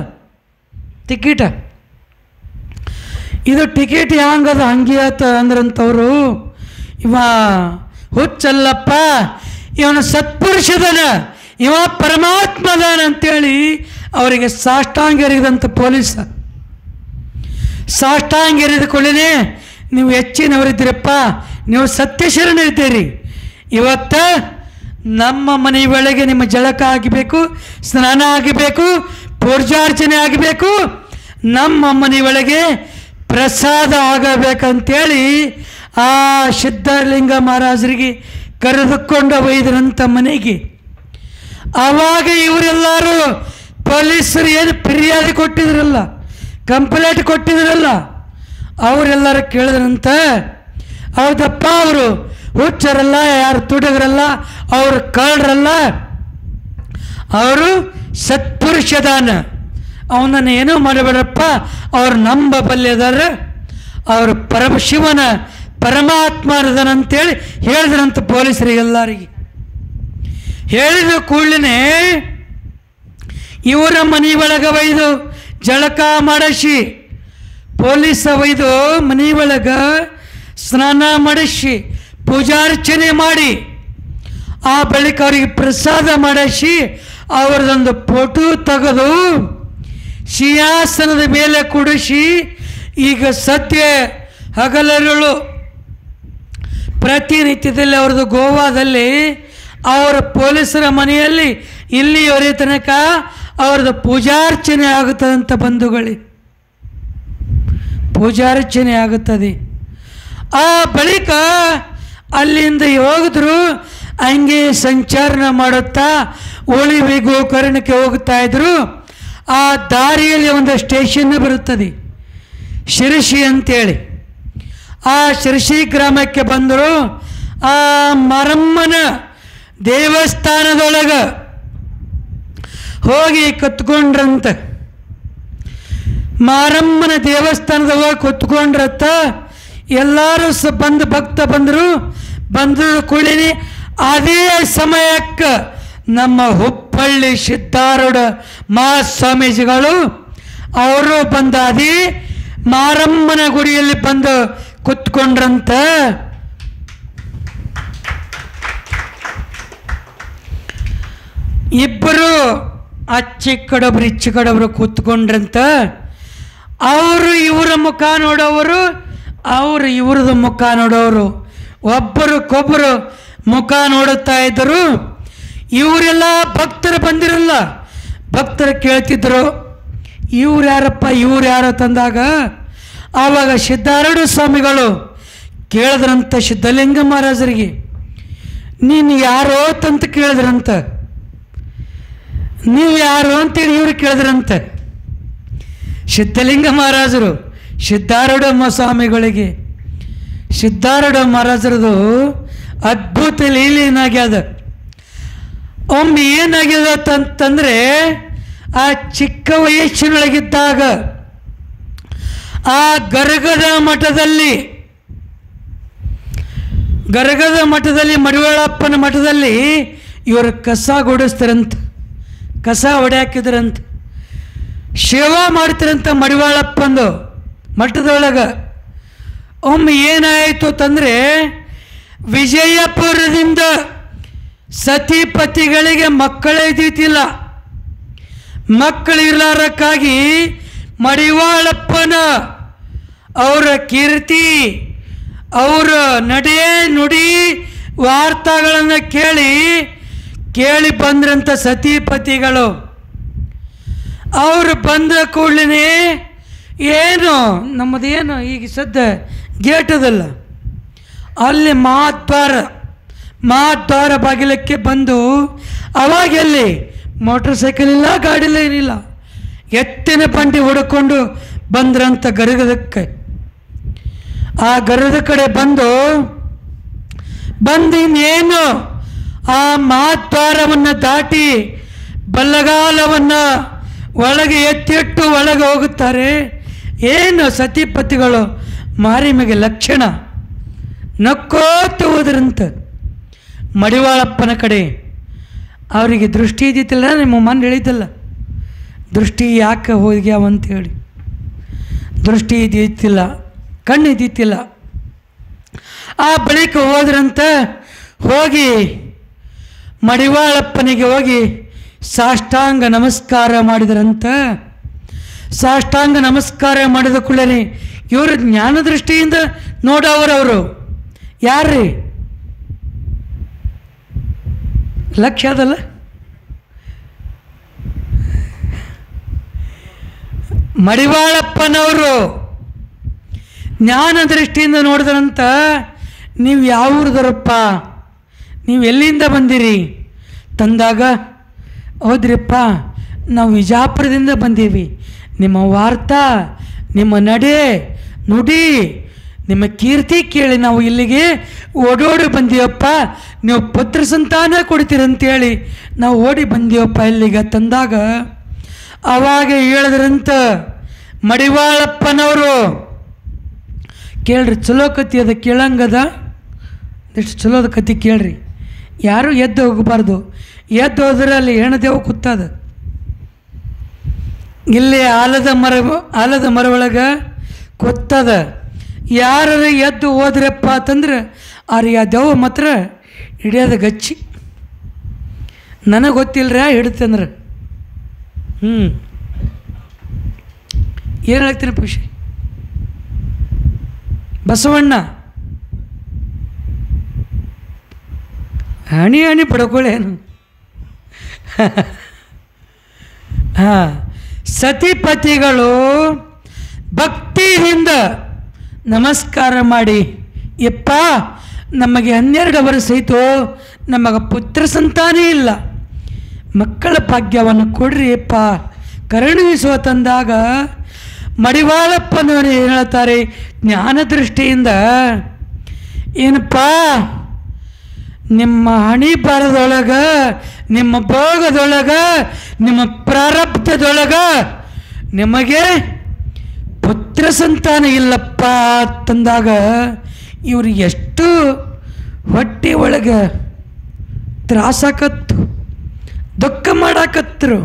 ಟಿಕೆಟ, ಇದು ಟಿಕೆಟ್ ಹ್ಯಾಂಗದ ಹಂಗೆ ಆತ ಅಂದ್ರಂತವರು. ಇವ ಹುಚ್ಚಲ್ಲಪ್ಪ, ಇವನು ಸತ್ಪುರುಷದನ, ಇವ ಪರಮಾತ್ಮದಾನ ಅಂತೇಳಿ ಅವರಿಗೆ ಸಾಷ್ಟಾಂಗ ಎರಿದಂಥ ಪೊಲೀಸ. ಸಾಷ್ಟಾಂಗ ಎರಿದ ಕೊಳ್ಳೇ, ನೀವು ಹೆಚ್ಚಿನವರಿದ್ದೀರಪ್ಪ, ನೀವು ಸತ್ಯಶರಣರಿದ್ದೀರಿ. ಇವತ್ತು ನಮ್ಮ ಮನೆ ಒಳಗೆ ನಿಮ್ಮ ಜಳಕ ಆಗಬೇಕು, ಸ್ನಾನ ಆಗಬೇಕು, ಪೂಜಾರ್ಚನೆ ಆಗಬೇಕು, ನಮ್ಮ ಮನೆ ಒಳಗೆ ಪ್ರಸಾದ ಆಗಬೇಕಂತೇಳಿ ಆ ಸಿದ್ಧಲಿಂಗ ಮಹಾರಾಜರಿಗೆ ಕರೆದುಕೊಂಡು ಒಯ್ದ್ರಂಥ ಮನೆಗೆ. ಆವಾಗ ಇವರೆಲ್ಲರೂ ಪೊಲೀಸರು ಏನು ಫಿರ್ಯಾದಿ ಕೊಟ್ಟಿದ್ರಲ್ಲ, ಕಂಪ್ಲೇಂಟ್ ಕೊಟ್ಟಿದ್ರಲ್ಲ, ಅವರೆಲ್ಲರೂ ಕೇಳಿದ್ರಂತ, ಹೌದಪ್ಪ ಅವರು ಹುಚ್ಚರಲ್ಲ, ಯಾರು ತುಡುಗರಲ್ಲ, ಅವರು ಕಳ್ಳರಲ್ಲ, ಅವರು ಸತ್ಪುರುಷದಾನ, ಅವನನ್ನು ಏನೂ ಮಾಡಬೇಡಪ್ಪ, ಅವ್ರು ನಂಬಬಲ್ಯದಾರ, ಅವರು ಪರಮಶಿವನ ಪರಮಾತ್ಮರದನಂತೇಳಿ ಹೇಳಿದ್ರಂತ ಪೊಲೀಸರಿಗೆಲ್ಲರಿಗೆ. ಹೇಳಿದ ಕೂಡಲೇ ಇವರ ಮನೆ ಒಳಗೆ ಒಯ್ದು ಜಳಕ ಮಾಡಿಸಿ, ಪೊಲೀಸ ಒಯ್ದು ಮನೆ ಒಳಗೆ ಸ್ನಾನ ಮಾಡಿಸಿ ಪೂಜಾರ್ಚನೆ ಮಾಡಿ, ಆ ಬಳಿಕ ಅವರಿಗೆ ಪ್ರಸಾದ ಮಾಡಿಸಿ ಅವರದೊಂದು ಫೋಟೋ ತೆಗೆದು ಸಿಂಹಾಸನದ ಮೇಲೆ ಕೂಡಿಸಿ, ಈಗ ಸತ್ಯ ಹಗಲರುಳು ಪ್ರತಿನಿತ್ಯದಲ್ಲಿ ಅವ್ರದ್ದು ಗೋವಾದಲ್ಲಿ ಅವರ ಪೊಲೀಸರ ಮನೆಯಲ್ಲಿ ಇಲ್ಲಿಯವರೆಗೆ ತನಕ ಅವ್ರದ್ದು ಪೂಜಾರ್ಚನೆ ಆಗುತ್ತದಂತ ಬಂಧುಗಳೇ, ಪೂಜಾರ್ಚನೆ ಆಗುತ್ತದೆ. ಆ ಬಳಿಕ ಅಲ್ಲಿಂದ ಹೋಗಿದ್ರು, ಹಂಗೆ ಸಂಚಾರನ ಮಾಡುತ್ತಾ ಉಳಿವಿ ಗೋಕರ್ಣಕ್ಕೆ ಹೋಗ್ತಾ ಇದ್ರು. ಆ ದಾರಿಯಲ್ಲಿ ಒಂದು ಸ್ಟೇಷನ್ ಬರುತ್ತದೆ, ಶಿರಸಿ ಅಂತೇಳಿ. ಆ ಶಿರಸಿ ಗ್ರಾಮಕ್ಕೆ ಬಂದರು. ಆ ಮಾರಮ್ಮನ ದೇವಸ್ಥಾನದೊಳಗೆ ಹೋಗಿ ಕತ್ಕೊಂಡ್ರಂತ. ಮಾರಮ್ಮನ ದೇವಸ್ಥಾನದ ಹೋಗಿ ಕತ್ಕೊಂಡ್ರತ್ತ. ಎಲ್ಲರೂ ಭಕ್ತ ಬಂದರು. ಬಂದ ಕೂಡಲೇ ಅದೇ ಸಮಯಕ್ಕೆ ನಮ್ಮ ಹುಪ್ಪ ಹುಬ್ಬಳ್ಳಿ ಸಿದ್ಧಾರೂಢ ಮಹಾಸ್ವಾಮೀಜಿಗಳು ಅವರು ಬಂದಾದಿ ಮಾರಮ್ಮನ ಗುಡಿಯಲ್ಲಿ ಬಂದು ಕುತ್ಕೊಂಡ್ರಂತ. ಇಬ್ಬರು ಅಚ್ಚಿ ಕಡೊಬ್ರು ಇಚ್ಚಿ ಕಡೊಬ್ರು ಕೂತ್ಕೊಂಡ್ರಂತ. ಅವರು ಇವರ ಮುಖ ನೋಡೋರು, ಅವರು ಇವ್ರದ್ದು ಮುಖ ನೋಡೋರು, ಒಬ್ಬರಿಗೊಬ್ಬರು ಮುಖ ನೋಡುತ್ತಾ ಇದ್ದರು. ಇವರೆಲ್ಲ ಭಕ್ತರು ಬಂದಿರಲ್ಲ, ಭಕ್ತರು ಕೇಳ್ತಿದ್ರು ಇವ್ರು ಯಾರಪ್ಪ, ಇವ್ರು ಯಾರು ತಂದಾಗ ಆವಾಗ ಸಿದ್ಧಾರೂಢ ಸ್ವಾಮಿಗಳು ಕೇಳಿದ್ರಂತ ಸಿದ್ಧಲಿಂಗ ಮಹಾರಾಜರಿಗೆ, ನೀನು ಯಾರೋ ಅಂತ ಕೇಳಿದ್ರಂತ. ನೀವು ಯಾರು ಅಂತೇಳಿ ಇವ್ರು ಕೇಳಿದ್ರಂತ. ಸಿದ್ಧಲಿಂಗ ಮಹಾರಾಜರು ಸಿದ್ಧಾರೂಢ ಸ್ವಾಮಿಗಳಿಗೆ, ಸಿದ್ಧಾರೂಢ ಮಹಾರಾಜರದು ಅದ್ಭುತ ಲೀಲೆ ಏನಾಗ್ಯದ. ಒಮ್ಮೆ ಏನಾಗ್ಯದ ಅಂತಂದರೆ, ಆ ಚಿಕ್ಕ ವಯಸ್ಸಿನೊಳಗಿದ್ದಾಗ ಆ ಗರಗದ ಮಠದಲ್ಲಿ ಮಡಿವಾಳಪ್ಪನ ಮಠದಲ್ಲಿ ಇವರು ಕಸ ಗುಡಿಸ್ತಾರಂತ, ಕಸ ಹೊಡ್ಯಾಕಿದ್ರಂತ, ಸೇವಾ ಮಾಡ್ತಾರಂತ ಮಡಿವಾಳಪ್ಪಂದು ಮಠದೊಳಗೆ. ಒಮ್ಮೆ ಏನಾಯಿತು ಅಂತಂದರೆ, ವಿಜಯಪುರದಿಂದ ಸತಿಪತಿಗಳಿಗೆ ಮಕ್ಕಳೇ ಇದ್ದಿದ್ದಿಲ್ಲ. ಮಕ್ಕಳಿರ್ಲಾರಕ್ಕಾಗಿ ಮಡಿವಾಳಪ್ಪನ ಅವರ ಕೀರ್ತಿ, ಅವರ ನಡೆ ನುಡಿ ವಾರ್ತಾಗಳನ್ನು ಕೇಳಿ ಬಂದ್ರಂಥ ಸತಿಪತಿಗಳು. ಅವರು ಬಂದ ಕೂಡಲೇ ಏನು ನಮ್ಮದೇನು ಈಗ ಸದ್ಯ ಗೇಟ್ ಅದಲ್ಲ, ಅಲ್ಲಿ ಮಹಾದ್ವಾರ ಬಾಗಿಲಕ್ಕೆ ಬಂದು, ಅವಾಗೆಲ್ಲಿ ಮೋಟ್ರ್ ಸೈಕಲ್ ಇಲ್ಲ, ಗಾಡಿಲ್ಲ, ಏನಿಲ್ಲ, ಎತ್ತಿನ ಬಂಡಿ ಹುಡ್ಕೊಂಡು ಬಂದ್ರಂತ ಗರಗದಕ್ಕೆ. ಆ ಗರದ ಕಡೆ ಬಂದು ಇನ್ನೇನು ಆ ಮಹಾದ್ವಾರವನ್ನು ದಾಟಿ ಬಲ್ಲಗಾಲವನ್ನು ಒಳಗೆ ಎತ್ತಿಟ್ಟು ಒಳಗೆ ಹೋಗುತ್ತಾರೆ. ಏನು ಸತಿಪತಿಗಳು ಮಾರಿಮೆಗೆ ಲಕ್ಷಣ ನಕ್ಕೋತ ಹೋದ್ರಂತ ಮಡಿವಾಳಪ್ಪನ ಕಡೆ. ಅವರಿಗೆ ದೃಷ್ಟಿ ಇದ್ದಿತ್ತಿಲ್ಲ, ನಿಮ್ಮ ಮನೆ ಹೇಳಿದ್ದಲ್ಲ ದೃಷ್ಟಿ ಯಾಕೆ ಹೋಗ್ಯಾವ ಅಂತೇಳಿ. ದೃಷ್ಟಿ ಇದ್ದಿತ್ತಿಲ್ಲ, ಕಣ್ಣು ಇದ್ದಿತ್ತಿಲ್ಲ. ಆ ಬಳಿಕ ಹೋದ್ರಂತ, ಹೋಗಿ ಮಡಿವಾಳಪ್ಪನಿಗೆ ಹೋಗಿ ಸಾಷ್ಟಾಂಗ ನಮಸ್ಕಾರ ಮಾಡಿದ್ರಂತ. ಸಾಷ್ಟಾಂಗ ನಮಸ್ಕಾರ ಮಾಡಿದ ಕೂಡಲೇ ಇವರು ಜ್ಞಾನ ದೃಷ್ಟಿಯಿಂದ ನೋಡೋರು ಯಾರ್ರೀ? ಲಕ್ಷ್ಯ ಅದಲ್ಲ, ಮಡಿವಾಳಪ್ಪನವರು ಜ್ಞಾನ ದೃಷ್ಟಿಯಿಂದ ನೋಡಿದ್ರಂತ. ನೀವು ಯಾವ ಊರದರಪ್ಪ, ನೀವು ಎಲ್ಲಿಂದ ಬಂದಿರಿ ತಂದಾಗ, ಹೌದ್ರಿಪ್ಪ ನಾವು ವಿಜಾಪುರದಿಂದ ಬಂದೀವಿ. ನಿಮ್ಮ ವಾರ್ತಾ, ನಿಮ್ಮ ನಡೆ ನುಡಿ, ನಿಮ್ಮ ಕೀರ್ತಿ ಕೇಳಿ ನಾವು ಇಲ್ಲಿಗೆ ಓಡೋಡಿ ಬಂದೀವಪ್ಪ. ನೀವು ಪುತ್ರ ಸಂತಾನ ಕೊಡ್ತೀರಂತೇಳಿ ನಾವು ಓಡಿ ಬಂದೀವಪ್ಪ ಇಲ್ಲಿಗೆ ತಂದಾಗ, ಆವಾಗ ಹೇಳಿದ್ರಂತ ಮಡಿವಾಳಪ್ಪನವರು, ಕೇಳ್ರಿ ಚಲೋ ಕತಿ ಅದ, ಕೇಳಂಗದ ಎಷ್ಟು ಚಲೋದ ಕತಿ ಕೇಳ್ರಿ. ಯಾರೂ ಎದ್ದು ಹೋಗಬಾರ್ದು, ಎದ್ದು ಹೋದ್ರೆ ಅಲ್ಲಿ ಹೆಣದೇವು ಕೂತದ. ಇಲ್ಲಿ ಆಲದ ಮರ ಒಳಗೆ ಕೂತದ. ಯಾರು ಎದ್ದು ಹೋದ್ರಪ್ಪ ಅಂತಂದ್ರೆ ಅವ್ರಿಗೆ ಆ ದೆವ್ವ ಮಾತ್ರ ಹಿಡಿಯೋದ ಗಚ್ಚಿ. ನನಗೆ ಗೊತ್ತಿಲ್ಲರ ಹಿಡಿತಂದ್ರೆ. ಏನು ಹೇಳ್ತೀನಿ ಖುಷಿ ಬಸವಣ್ಣ, ಹಣಿ ಪಡ್ಕೊಳ್ಳೇನು. ಹಾಂ, ಸತಿಪತಿಗಳು ಭಕ್ತಿಯಿಂದ ನಮಸ್ಕಾರ ಮಾಡಿ, ಯಪ್ಪ ನಮಗೆ 12 ವರ್ಷ ಆಯಿತು, ನಮಗೆ ಪುತ್ರ ಸಂತಾನೇ ಇಲ್ಲ, ಮಕ್ಕಳ ಭಾಗ್ಯವನ್ನು ಕೊಡ್ರಿ ಯಪ್ಪ ಕರುಣಿಸುವ ತಂದಾಗ, ಮಡಿವಾಳಪ್ಪನವರು ಏನು ಹೇಳ್ತಾರೆ ಜ್ಞಾನ ದೃಷ್ಟಿಯಿಂದ, ಏನಪ್ಪ ನಿಮ್ಮ ಹಣಿ ಬರದೊಳಗೆ, ನಿಮ್ಮ ಭೋಗದೊಳಗೆ, ನಿಮ್ಮ ಪ್ರಾರಬ್ಧದೊಳಗೆ ನಿಮಗೆ ಪುತ್ರ ಸಂತಾನ ಇಲ್ಲಪ್ಪ ತಂದಾಗ, ಇವ್ರಿಗೆ ಎಷ್ಟು ಹೊಟ್ಟೆ ಒಳಗೆ ತ್ರಾಸಾಕತ್ತು, ದುಃಖ ಮಾಡಾಕತ್ತರು.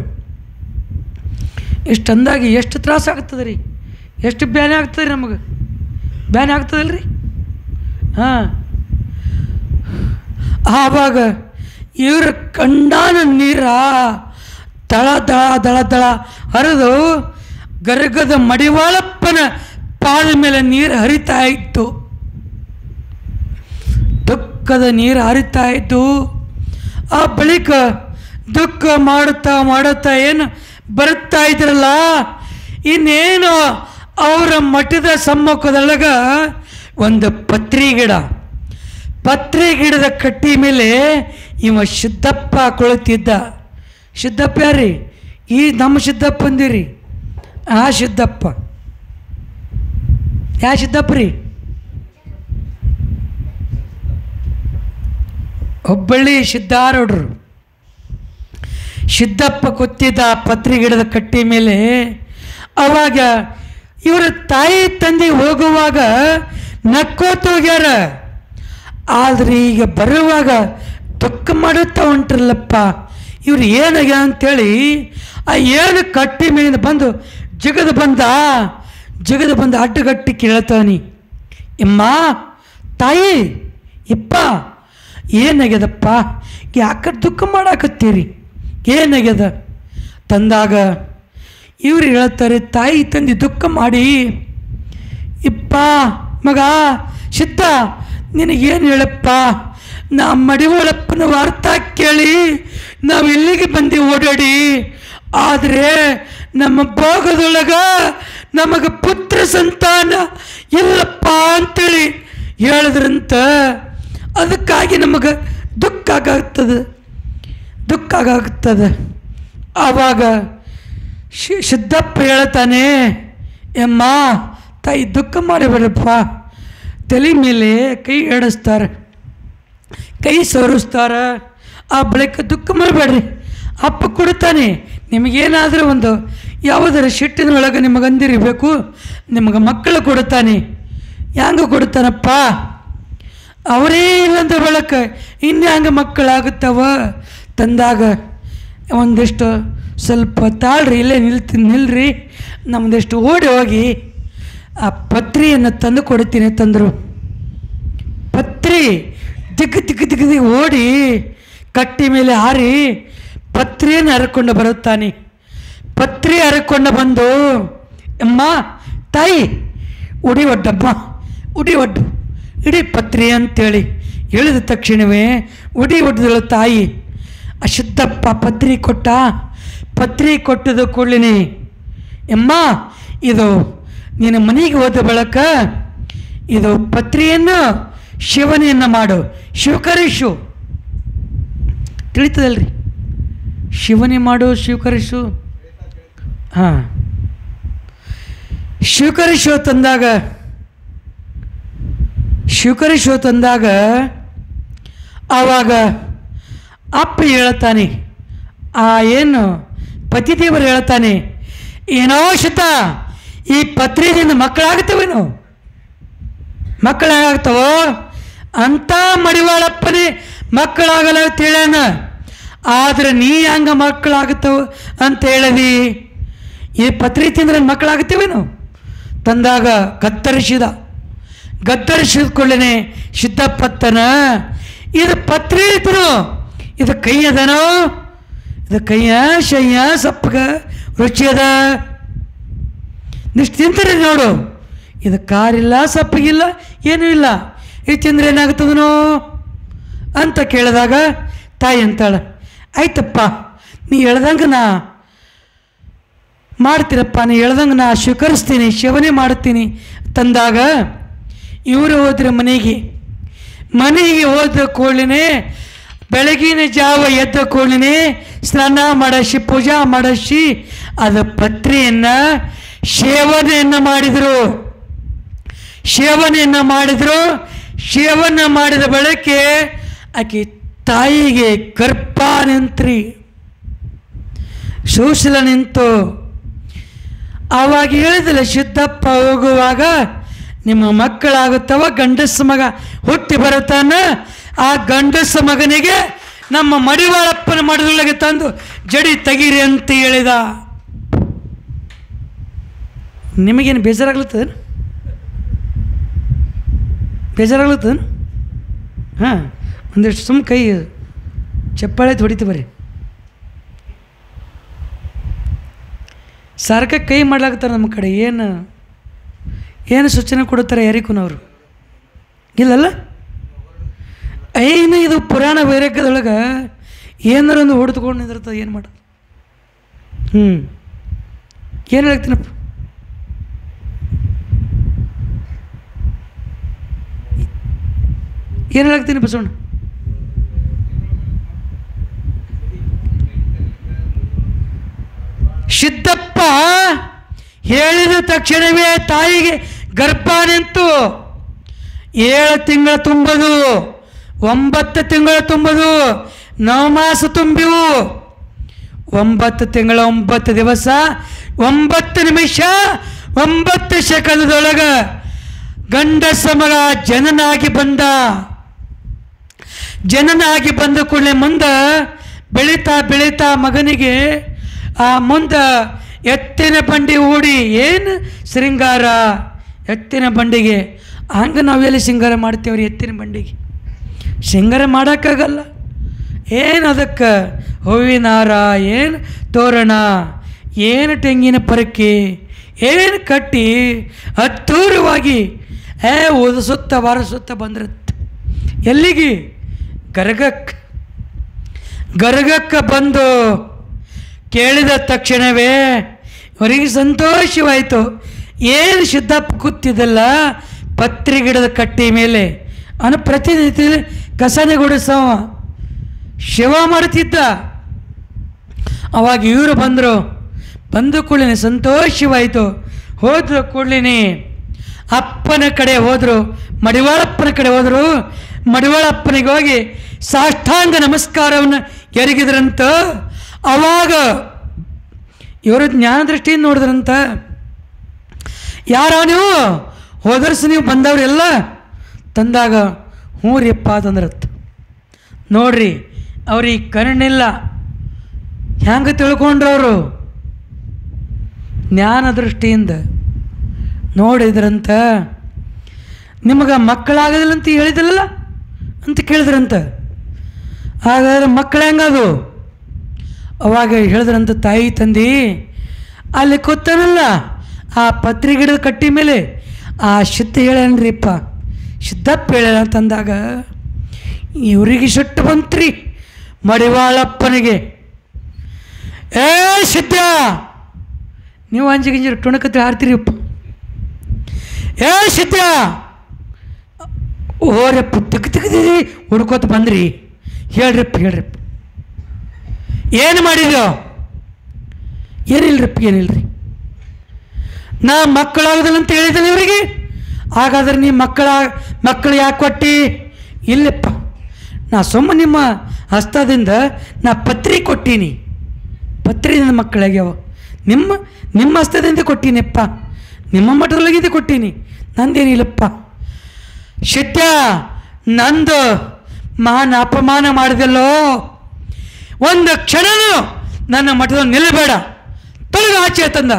ಇಷ್ಟಂದಾಗಿ ಎಷ್ಟು ತ್ರಾಸ ಆಗ್ತದೆ ರೀ, ಎಷ್ಟು ಬ್ಯಾನೆ ಆಗ್ತದೆ ರೀ, ನಮಗೆ ಬ್ಯಾನೆ ಆಗ್ತದಲ್ಲ ರೀ. ಹಾಂ, ಆವಾಗ ಇವ್ರ ಕಂಡಾನ ನೀರ ದಳ ದಳ ದಳ ದಳ ಹರಿದು ಗರ್ಗದ ಮಡಿವಾಳಪ್ಪನ ಪಾದ ಮೇಲೆ ನೀರು ಹರಿತಾ ಇತ್ತು. ದುಃಖದ ನೀರು ಹರಿತಾ ಇತ್ತು. ಆ ಬಳಿಕ ದುಃಖ ಮಾಡುತ್ತಾ ಮಾಡುತ್ತಾ ಏನು ಬರುತ್ತಾ ಇದ್ರಲ್ಲ, ಇನ್ನೇನು ಅವರ ಮಠದ ಸಮ್ಮುಖದೊಳಗ ಒಂದು ಪತ್ರಿ ಗಿಡದ ಕಟ್ಟಿ ಮೇಲೆ ಇವ ಸಿದ್ದಪ್ಪ ಕುಳಿತಿದ್ದ. ಸಿದ್ದಪ್ಪ ಯಾರಿ? ಈ ನಮ್ಮ ಸಿದ್ದಪ್ಪ ಅಂದಿರಿ. ಆ ಸಿದ್ದಪ್ಪ ಯಾ ಸಿದ್ದಪ್ಪ ರೀ? ಹುಬ್ಬಳ್ಳಿ ಸಿದ್ದಾರೂಢರು. ಸಿದ್ದಪ್ಪ ಕೂತಿದ್ದ ಪತ್ರಿ ಗಿಡದ ಕಟ್ಟಿ ಮೇಲೆ. ಅವಾಗ ಇವರ ತಾಯಿ ತಂದೆ ಹೋಗುವಾಗ ನಕ್ಕೋತ ಹೋಗ್ಯಾರ. ಆದರೆ ಈಗ ಬರುವಾಗ ದುಃಖ ಮಾಡುತ್ತಾ ಹೊಂಟ್ರಲ್ಲಪ್ಪ, ಇವ್ರು ಏನಾಗ್ಯ ಅಂಥೇಳಿ ಆ ಏನು ಕಟ್ಟಿ ಮೇಲಿಂದ ಬಂದು ಜಿಗದು ಬಂದ ಅಡ್ಡಗಟ್ಟಿ ಕೇಳ್ತಾನೆ, ಇಮ್ಮ ತಾಯಿ ಇಪ್ಪ ಏನಾಗ್ಯದಪ್ಪ, ಯಾಕೆ ದುಃಖ ಮಾಡಾಕತ್ತೀರಿ, ಏನಾಗ್ಯದ ತಂದಾಗ ಇವ್ರು ಹೇಳ್ತಾರೆ, ತಾಯಿ ತಂದೆ ದುಃಖ ಮಾಡಿ, ಇಪ್ಪ ಮಗ ಸಿದ್ಧ ನಿನಗೇನು ಹೇಳಪ್ಪ, ನಾ ಮಡಿವಾಳಪ್ಪನ ವಾರ್ತಾ ಕೇಳಿ ನಾವು ಇಲ್ಲಿಗೆ ಬಂದು ಓಡಾಡಿ, ಆದರೆ ನಮ್ಮ ಭೋಗದೊಳಗ ನಮಗೆ ಪುತ್ರ ಸಂತಾನ ಇಲ್ಲಪ್ಪ ಅಂತೇಳಿ ಹೇಳಿದ್ರಂತ. ಅದಕ್ಕಾಗಿ ನಮಗೆ ದುಃಖ ಆಗಾಗ್ತದೆ. ಆವಾಗ ಸಿದ್ದಪ್ಪ ಹೇಳ್ತಾನೆ, ಎಮ್ಮ ತಾಯಿ ದುಃಖ ಮಾಡಿಬೇಡಪ್ಪ. ತಲೆ ಮೇಲೆ ಕೈ ಎಡಿಸ್ತಾರೆ, ಕೈ ಸವರಿಸ್ತಾರೆ. ಆ ಬಳಿಕ ದುಃಖ ಮಾಡಬೇಡ್ರಿ, ಅಪ್ಪ ಕೊಡ್ತಾನೆ. ನಿಮಗೇನಾದರೂ ಒಂದು ಯಾವುದರ ಸಿಟ್ಟಿನೊಳಗೆ ನಿಮಗಂದಿರಬೇಕು, ನಿಮಗೆ ಮಕ್ಕಳು ಕೊಡ್ತಾನೆ. ಹ್ಯಾಂಗೆ ಕೊಡ್ತಾನಪ್ಪ, ಅವರೇ ಇಲ್ಲಂದ ಬಳಕ ಇನ್ಯಾಂಗ ಮಕ್ಕಳಾಗುತ್ತವ ತಂದಾಗ ಒಂದಿಷ್ಟು ಸ್ವಲ್ಪ ತಾಳ್ರಿ, ಇಲ್ಲೇ ನಿಲ್ರಿ, ನಮ್ಮದಿಷ್ಟು ಓಡಿ ಹೋಗಿ ಆ ಪತ್ರಿಯನ್ನು ತಂದು ಕೊಡ್ತೀನಿ ತಂದರು. ಪತ್ರಿ ದಿಗ್ಗಿ ಓಡಿ ಕಟ್ಟಿ ಮೇಲೆ ಹಾರಿ ಪತ್ರಿಯನ್ನು ಹರ್ಕೊಂಡು ಬರುತ್ತಾನೆ. ಪತ್ರಿ ಹರ್ಕೊಂಡು ಬಂದು, ಅಮ್ಮ ತಾಯಿ ಉಡಿ ಒಡ್ಡಮ್ಮ, ಉಡಿ ಒಡ್ಡು, ಇಡೀ ಪತ್ರಿ ಅಂತೇಳಿ ಹೇಳಿದ ತಕ್ಷಣವೇ ಉಡಿ ಒಡ್ದಳು ತಾಯಿ. ಆ ಸಿದ್ದಪ್ಪ ಪತ್ರಿ ಕೊಟ್ಟ. ಪತ್ರಿ ಕೊಟ್ಟದ ಕೂಡಲೇ, ಅಮ್ಮ ಇದು ನೀನು ಮನೆಗೆ ಹೋದ ಬಳಕ ಇದು ಪತ್ರಿಯನ್ನು ಶಿವನೆಯನ್ನು ಮಾಡು, ಶಿವಕರಿಸು. ತಿಳಿತದಲ್ರಿ, ಶಿವನೇ ಮಾಡು, ಶಿವಕರಿಸು. ಹಾಂ, ಶಿವಕರಿಸು ತಂದಾಗ ಆವಾಗ ಅಪ್ಪ ಹೇಳ್ತಾನೆ, ಆ ಏನು ಪತಿದೇವರು ಹೇಳ್ತಾನೆ, ಏನೋ ಶಿತ ಈ ಪತ್ರಿದಿಂದ ಮಕ್ಕಳಾಗ್ತವೇನು, ಮಕ್ಕಳಾಗ್ತವೋ ಅಂತ ಮಡಿವಾಳಪ್ಪನೇ ಮಕ್ಕಳಾಗಲ್ಲ ಅಂತ ಹೇಳ್ಯಾನ. ಆದರೆ ನೀ ಹಂಗ ಮಕ್ಕಳಾಗುತ್ತವ ಅಂತ ಹೇಳಿದಿ, ಈ ಪತ್ರಿ ತಿಂದ್ರೆ ಮಕ್ಕಳಾಗ್ತೀವೇನು ತಂದಾಗ ಗದ್ದರಿಸಿದ ಕೊಳ್ಳೇನೆ ಸಿದ್ದಪ್ಪತ್ತನ, ಇದು ಪತ್ರಿ ಇದ್ರು, ಇದು ಕೈ ಅದನೋ, ಇದು ಕೈಯ ಶಯ್ಯ ಸಪ್ಪಗ ರುಚಿ ಅದ, ನಿಷ್ಟು ತಿಂತಾರೆ ನೋಡು, ಇದು ಕಾರಿಲ್ಲ ಸಪ್ಪಗಿಲ್ಲ ಏನೂ ಇಲ್ಲ, ಇದು ತಿಂದ್ರೆ ಏನಾಗ್ತದನೋ ಅಂತ ಕೇಳಿದಾಗ ತಾಯಿ ಅಂತಾಳೆ, ಆಯ್ತಪ್ಪ ನೀ ಹೇಳ್ದಂಗೆ ನಾ ಮಾಡ್ತೀರಪ್ಪ, ನೀ ಹೇಳ್ದಂಗೆ ನಾ ಸ್ವೀಕರಿಸ್ತೀನಿ, ಸೇವನೆ ಮಾಡ್ತೀನಿ ತಂದಾಗ ಇವರು ಹೋದ್ರೆ ಮನೆಗೆ ಹೋದ ಕೂಡಲೇ ಬೆಳಗಿನ ಜಾವ ಎದ್ದ ಕೂಡಲೇ ಸ್ನಾನ ಮಾಡಿಸಿ ಪೂಜಾ ಮಾಡಿಸಿ ಅದು ಪತ್ರಿಯನ್ನು ಸೇವನೆಯನ್ನು ಮಾಡಿದ ಬಳಿಕೆ ಆಕೆ ತಾಯಿಗೆ ಗರ್ಭ ನಿಂತ್ರಿ, ಸೂಸಲ ನಿಂತು. ಆವಾಗ ಹೇಳಿದಿಲ್ಲ ಸಿದ್ದಪ್ಪ ಹೋಗುವಾಗ, ನಿಮ್ಮ ಮಕ್ಕಳಾಗುತ್ತವ, ಗಂಡಸ ಮಗ ಹುಟ್ಟಿ ಬರುತ್ತಾನ, ಆ ಗಂಡಸ ಮಗನಿಗೆ ನಮ್ಮ ಮಡಿವಾಳಪ್ಪನ ಮಠದೊಳಗೆ ತಂದು ಜಡಿ ತೆಗೀರಿ ಅಂತ ಹೇಳಿದ. ನಿಮಗೇನು ಬೇಜಾರಾಗ್ಲತ್ತದ? ಬೇಜಾರಾಗ್ಲತ್ತದ? ಹಾಂ, ಒಂದಿಷ್ಟು ಸುಮ್ಮ ಕೈ ಚಪ್ಪಾಳೆ ಹೊಡಿತು ಬರ್ರಿ. ಸಾರ್ಕ ಕೈ ಮಾಡ್ಲಾಗ್ತಾರೆ ನಮ್ಮ ಕಡೆ. ಏನು ಸೂಚನೆ ಕೊಡುತ್ತಾರೆ ಯಾರಿಗೂ ಅವರು ಇಲ್ಲಲ್ಲ? ಏನು ಇದು ಪುರಾಣ ವೈರಾಗ್ಯದೊಳಗೆ ಏನಾರ ಒಂದು ಹೊಡೆದುಕೊಂಡು ನಿಂದಿರ್ತದೆ. ಏನು ಮಾಡೋದು? ಏನು ಹೇಳ್ತೀನಪ್ಪ? ಏನು ಹೇಳ್ತೀನಿ ಬಸವಣ್ಣ? ಸಿದ್ದಪ್ಪ ಹೇಳಿದ ತಕ್ಷಣವೇ ತಾಯಿಗೆ ಗರ್ಭ ನಿಂತು 7 ತಿಂಗಳ ತುಂಬದು, 9 ತಿಂಗಳ ತುಂಬದು, 9 ಮಾಸ ತುಂಬಿವು. 9 ತಿಂಗಳ 9 ದಿವಸ 9 ನಿಮಿಷ 9 ಸೆಕೆಂಡದೊಳಗೆ ಗಂಡಸ ಮಗ ಜನನಾಗಿ ಬಂದ ಕೂಡಲೇ ಮುಂದೆ ಬೆಳೀತಾ ಮಗನಿಗೆ ಮುಂದೆ ಎತ್ತಿನ ಬಂಡಿ ಹೂಡಿ ಏನು ಶೃಂಗಾರ, ಎತ್ತಿನ ಬಂಡಿಗೆ ಹಂಗೆ ನಾವೆಲ್ಲಿ ಶೃಂಗಾರ ಮಾಡ್ತೇವ್ರಿ? ಎತ್ತಿನ ಬಂಡಿಗೆ ಶೃಂಗಾರ ಮಾಡೋಕ್ಕಾಗಲ್ಲ. ಏನು ಅದಕ್ಕೆ ಹೂವಿನ ಹಾರ, ಏನು ತೋರಣ, ಏನು ತೆಂಗಿನ ಪರಕೆ, ಏನು ಕಟ್ಟಿ ಹತ್ತೂರವಾಗಿ ಓದಿಸುತ್ತ ಬಾರಿಸುತ್ತ ಬಂದಿರುತ್ತೆ. ಎಲ್ಲಿಗೆ? ಗರ್ಗಕ್ಕೆ ಬಂದು ಕೇಳಿದ ತಕ್ಷಣವೇ ಅವರಿಗೆ ಸಂತೋಷವಾಯಿತು. ಏನು ಸಿದ್ದಪ್ಪ ಕೂತಿದ್ದಲ್ಲ ಪತ್ರಿ ಗಿಡದ ಕಟ್ಟಿ ಮೇಲೆ, ಅವನು ಪ್ರತಿನಿತ್ಯ ಕಸನೆ ಗುಡಿಸವ ಶಿವ ಮಾಡ್ತಿದ್ದ. ಅವಾಗ ಇವರು ಬಂದು ಕೂಡಲೇ ಸಂತೋಷವಾಯಿತು. ಹೋದ್ರು ಕೂಡಲೇ ಅಪ್ಪನ ಕಡೆ ಹೋದರು, ಮಡಿವಾಳಪ್ಪನ ಕಡೆ ಹೋದರು. ಮಡಿವಾಳಪ್ಪನಿಗೆ ಹೋಗಿ ಸಾಷ್ಟಾಂಗ ನಮಸ್ಕಾರವನ್ನು ಎರಗಿದ್ರಂತ. ಅವಾಗ ಇವರು ಜ್ಞಾನ ದೃಷ್ಟಿಯಿಂದ ನೋಡಿದ್ರಂತ. ಯಾರ ನೀವು ಹೋದರ್ಸು ನೀವು ಬಂದವ್ರೆಲ್ಲ ತಂದಾಗ ಹ್ಞೂ ರೀಪ್ಪ ತಂದ್ರತ್ತು. ನೋಡ್ರಿ ಅವ್ರಿಗೆ ಕಣ್ಣಿಲ್ಲ, ಹ್ಯಾಂಗೆ ತಿಳ್ಕೊಂಡ್ರವರು? ಜ್ಞಾನ ದೃಷ್ಟಿಯಿಂದ ನೋಡಿದ್ರಂತ. ನಿಮಗೆ ಮಕ್ಕಳಾಗೋದಿಲ್ಲ ಅಂತ ಹೇಳಿದಿಲ್ಲ ಅಂತ ಕೇಳಿದ್ರಂತ. ಹಾಗಾದ್ರೆ ಮಕ್ಕಳು ಹೆಂಗದು? ಅವಾಗ ಹೇಳಿದ್ರಂತ, ತಾಯಿ ತಂದೆ ಅಲ್ಲಿ ಕೂತಾನಲ್ಲ ಆ ಪತ್ರಿ ಗಿಡದ ಕಟ್ಟಿ ಮೇಲೆ ಆ ಸಿದ್ಧ ಹೇಳ್ಯಾನ್ರಿಪ್ಪ, ಸಿದ್ದಪ್ಪ ಹೇಳ್ಯಾನ ಅಂತಂದಾಗ ಇವರಿಗೆ ಸಿಟ್ಟು ಬಂತ್ರಿ ಮಡಿವಾಳಪ್ಪನಿಗೆ. ಏ ಸಿದ್ಧ, ನೀವು ಅಂಜಿಗಿಂಜಿ ಟುಣಕತ್ತಿ ಹಾರ್ತೀರಿಪ್ಪ. ಏ ಸಿದ್ಧ, ಓರಪ್ಪ ತೆಗ್ದಿದ್ದೀರಿ ಹುಡ್ಕೋತ ಬಂದ್ರಿ, ಹೇಳ್ರಿಪ್ಪ ಏನು ಮಾಡಿದ್ಯೋ? ಏನಿಲ್ರಿ ನಾ ಮಕ್ಕಳಾಗೋದಿಲ್ಲ ಅಂತ ಹೇಳಿದ್ದೇನೆ ಇವರಿಗೆ. ಹಾಗಾದ್ರೆ ನೀ ಮಕ್ಕಳು ಯಾಕೆ ಕೊಟ್ಟಿ? ಇಲ್ಲಪ್ಪ, ನಾ ಸುಮ್ಮ ನಿಮ್ಮ ಹಸ್ತದಿಂದ ನಾ ಪತ್ರಿ ಕೊಟ್ಟೀನಿ, ಪತ್ರಿಯಿಂದ ಮಕ್ಕಳಾಗ್ಯಾವ. ನಿಮ್ಮ ಹಸ್ತದಿಂದ ಕೊಟ್ಟೀನಿಪ್ಪ, ನಿಮ್ಮ ಮಠದೊಳಗಿಂದ ಕೊಟ್ಟೀನಿ, ನಂದೇನಿಲ್ಲಪ್ಪ. ಸಿದ್ಧ, ನಂದು ಮಾನ ಅಪಮಾನ ಮಾಡಿದೆಲ್ಲೋ, ಒಂದು ಕ್ಷಣನೂ ನನ್ನ ಮಠದಲ್ಲಿ ನಿಲ್ಲಬೇಡ, ತೊಲಗ ಆಚೆ ತಂದ.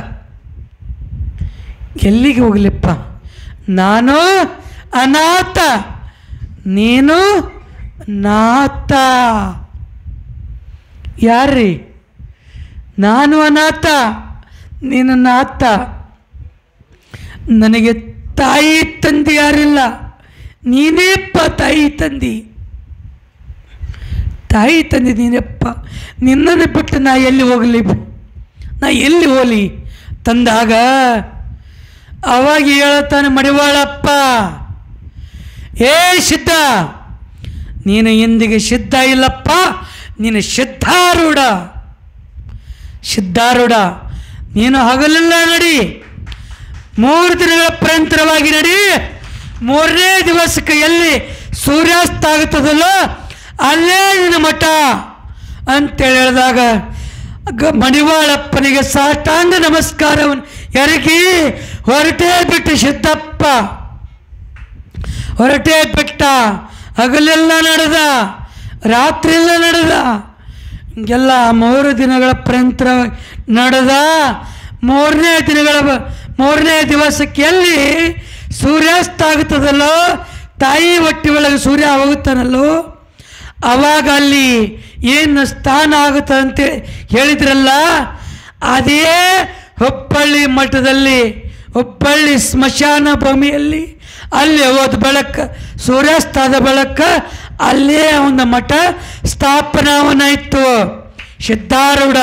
ಎಲ್ಲಿಗೆ ಹೋಗ್ಲಿಪ್ಪ? ನಾನು ಅನಾಥ, ನೀನು ನಾಥ. ಯಾರ್ರೀ? ನಾನು ಅನಾಥ, ನೀನು ನಾಥ. ನನಗೆ ತಾಯಿ ತಂದೆ ಯಾರಿಲ್ಲ, ನೀನೇಪ್ಪ ತಾಯಿ ತಂದೆ ನೀನಪ್ಪ. ನಿನ್ನನ್ನು ಬಿಟ್ಟು ನಾ ಎಲ್ಲಿ ಹೋಗಲಿ ತಂದಾಗ ಅವಾಗ ಹೇಳ್ತಾನೆ ಮಡಿವಾಳಪ್ಪ, ಏ ಸಿದ್ಧ, ನೀನು ಎಂದಿಗೆ ಸಿದ್ಧ ಇಲ್ಲಪ್ಪ, ನೀನು ಸಿದ್ಧಾರೂಢ. ನೀನು ಹಗಲೆಲ್ಲ ನಡಿ, 3 ದಿನಗಳ ಪರಂತರವಾಗಿ ನಡಿ. 3ನೇ ದಿವಸಕ್ಕೆ ಎಲ್ಲಿ ಸೂರ್ಯಾಸ್ತ ಆಗುತ್ತದಲ್ಲ ಅಲ್ಲೇ ನಿನ್ನ ಮಠ ಅಂತೇಳಿ ಹೇಳಿದಾಗ ಮಡಿವಾಳಪ್ಪನಿಗೆ ಸಾಷ್ಟಾಂಗ ನಮಸ್ಕಾರವನ್ನು ಎರಗಿ ಹೊರಟೇ ಬಿಟ್ಟು ಸಿದ್ದಪ್ಪ ಹಗಲೆಲ್ಲ ನಡೆದ. ರಾತ್ರಿಯೆಲ್ಲ ನಡೆದ. ಎಲ್ಲ 3 ದಿನಗಳ ಪರ್ಯಂತರ ನಡೆದ. ಮೂರನೇ ದಿವಸಕ್ಕೆ ಎಲ್ಲಿ ಸೂರ್ಯಾಸ್ತ ಆಗುತ್ತದಲ್ಲೋ, ತಾಯಿ ಹೊಟ್ಟೆ ಒಳಗೆ ಸೂರ್ಯ ಹೋಗುತ್ತಾನಲ್ಲೋ, ಆವಾಗ ಅಲ್ಲಿ ಏನು ಸ್ಥಾನ ಆಗುತ್ತಂತೆ ಹೇಳಿದ್ರಲ್ಲ, ಅದೇ ಹುಬ್ಬಳ್ಳಿ ಮಠದಲ್ಲಿ, ಹುಬ್ಬಳ್ಳಿ ಸ್ಮಶಾನ ಭೂಮಿಯಲ್ಲಿ ಅಲ್ಲಿ ಹೋದ ಬೆಳಕ, ಸೂರ್ಯಾಸ್ತಾದ ಬೆಳಕ ಅಲ್ಲೇ ಒಂದು ಮಠ ಸ್ಥಾಪನಾವನಾಯಿತು. ಸಿದ್ಧಾರೂಢ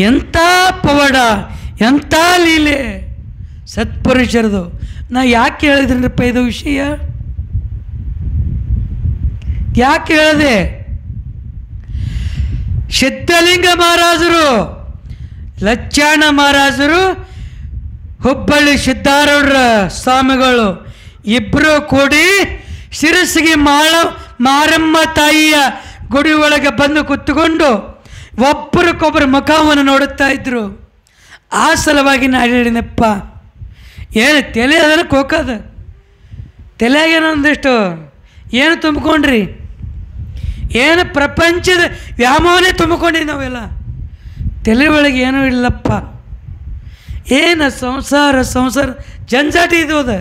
ಎಂಥ ಪವಾಡ, ಎಂಥ ಲೀಲೆ ಸತ್ಪುರುಷರದು. ನಾ ಯಾಕೆ ಹೇಳಿದ್ರಪ್ಪ ಇದು ವಿಷಯ? ಯಾಕೆ ಹೇಳಿದೆ? ಸಿದ್ಧಲಿಂಗ ಮಹಾರಾಜರು, ಲಚ್ಚಾಣ ಮಹಾರಾಜರು, ಹುಬ್ಬಳ್ಳಿ ಸಿದ್ಧಾರೂಢರ ಸ್ವಾಮಿಗಳು ಇಬ್ಬರು ಕೂಡಿ ಶಿರಸಿಗೆ ಮಾರಮ್ಮ ತಾಯಿಯ ಗುಡಿ ಒಳಗೆ ಬಂದು ಕೂತ್ಕೊಂಡು ಒಬ್ಬರಿಗೊಬ್ಬರು ಮುಖವನ್ನು ನೋಡುತ್ತಾ ಇದ್ರು. ಆ ಸಲುವಾಗಿ ನಾ ಹೇಳಿನಪ್ಪ, ಏನು ತಲೆ ಅದನ್ನು ಕೋಕದ ತಲೆಗೇನೋ ಒಂದಿಷ್ಟು ಏನು ತುಂಬಿಕೊಂಡ್ರಿ, ಏನು ಪ್ರಪಂಚದ ವ್ಯಾಮೋಹನೇ ತುಂಬಿಕೊಂಡ್ರಿ ನಾವೆಲ್ಲ. ತಲೆ ಒಳಗೆ ಏನೂ ಇಲ್ಲಪ್ಪ. ಏನು ಸಂಸಾರ ಜಂಜಾಟ ಇದು ಅದ.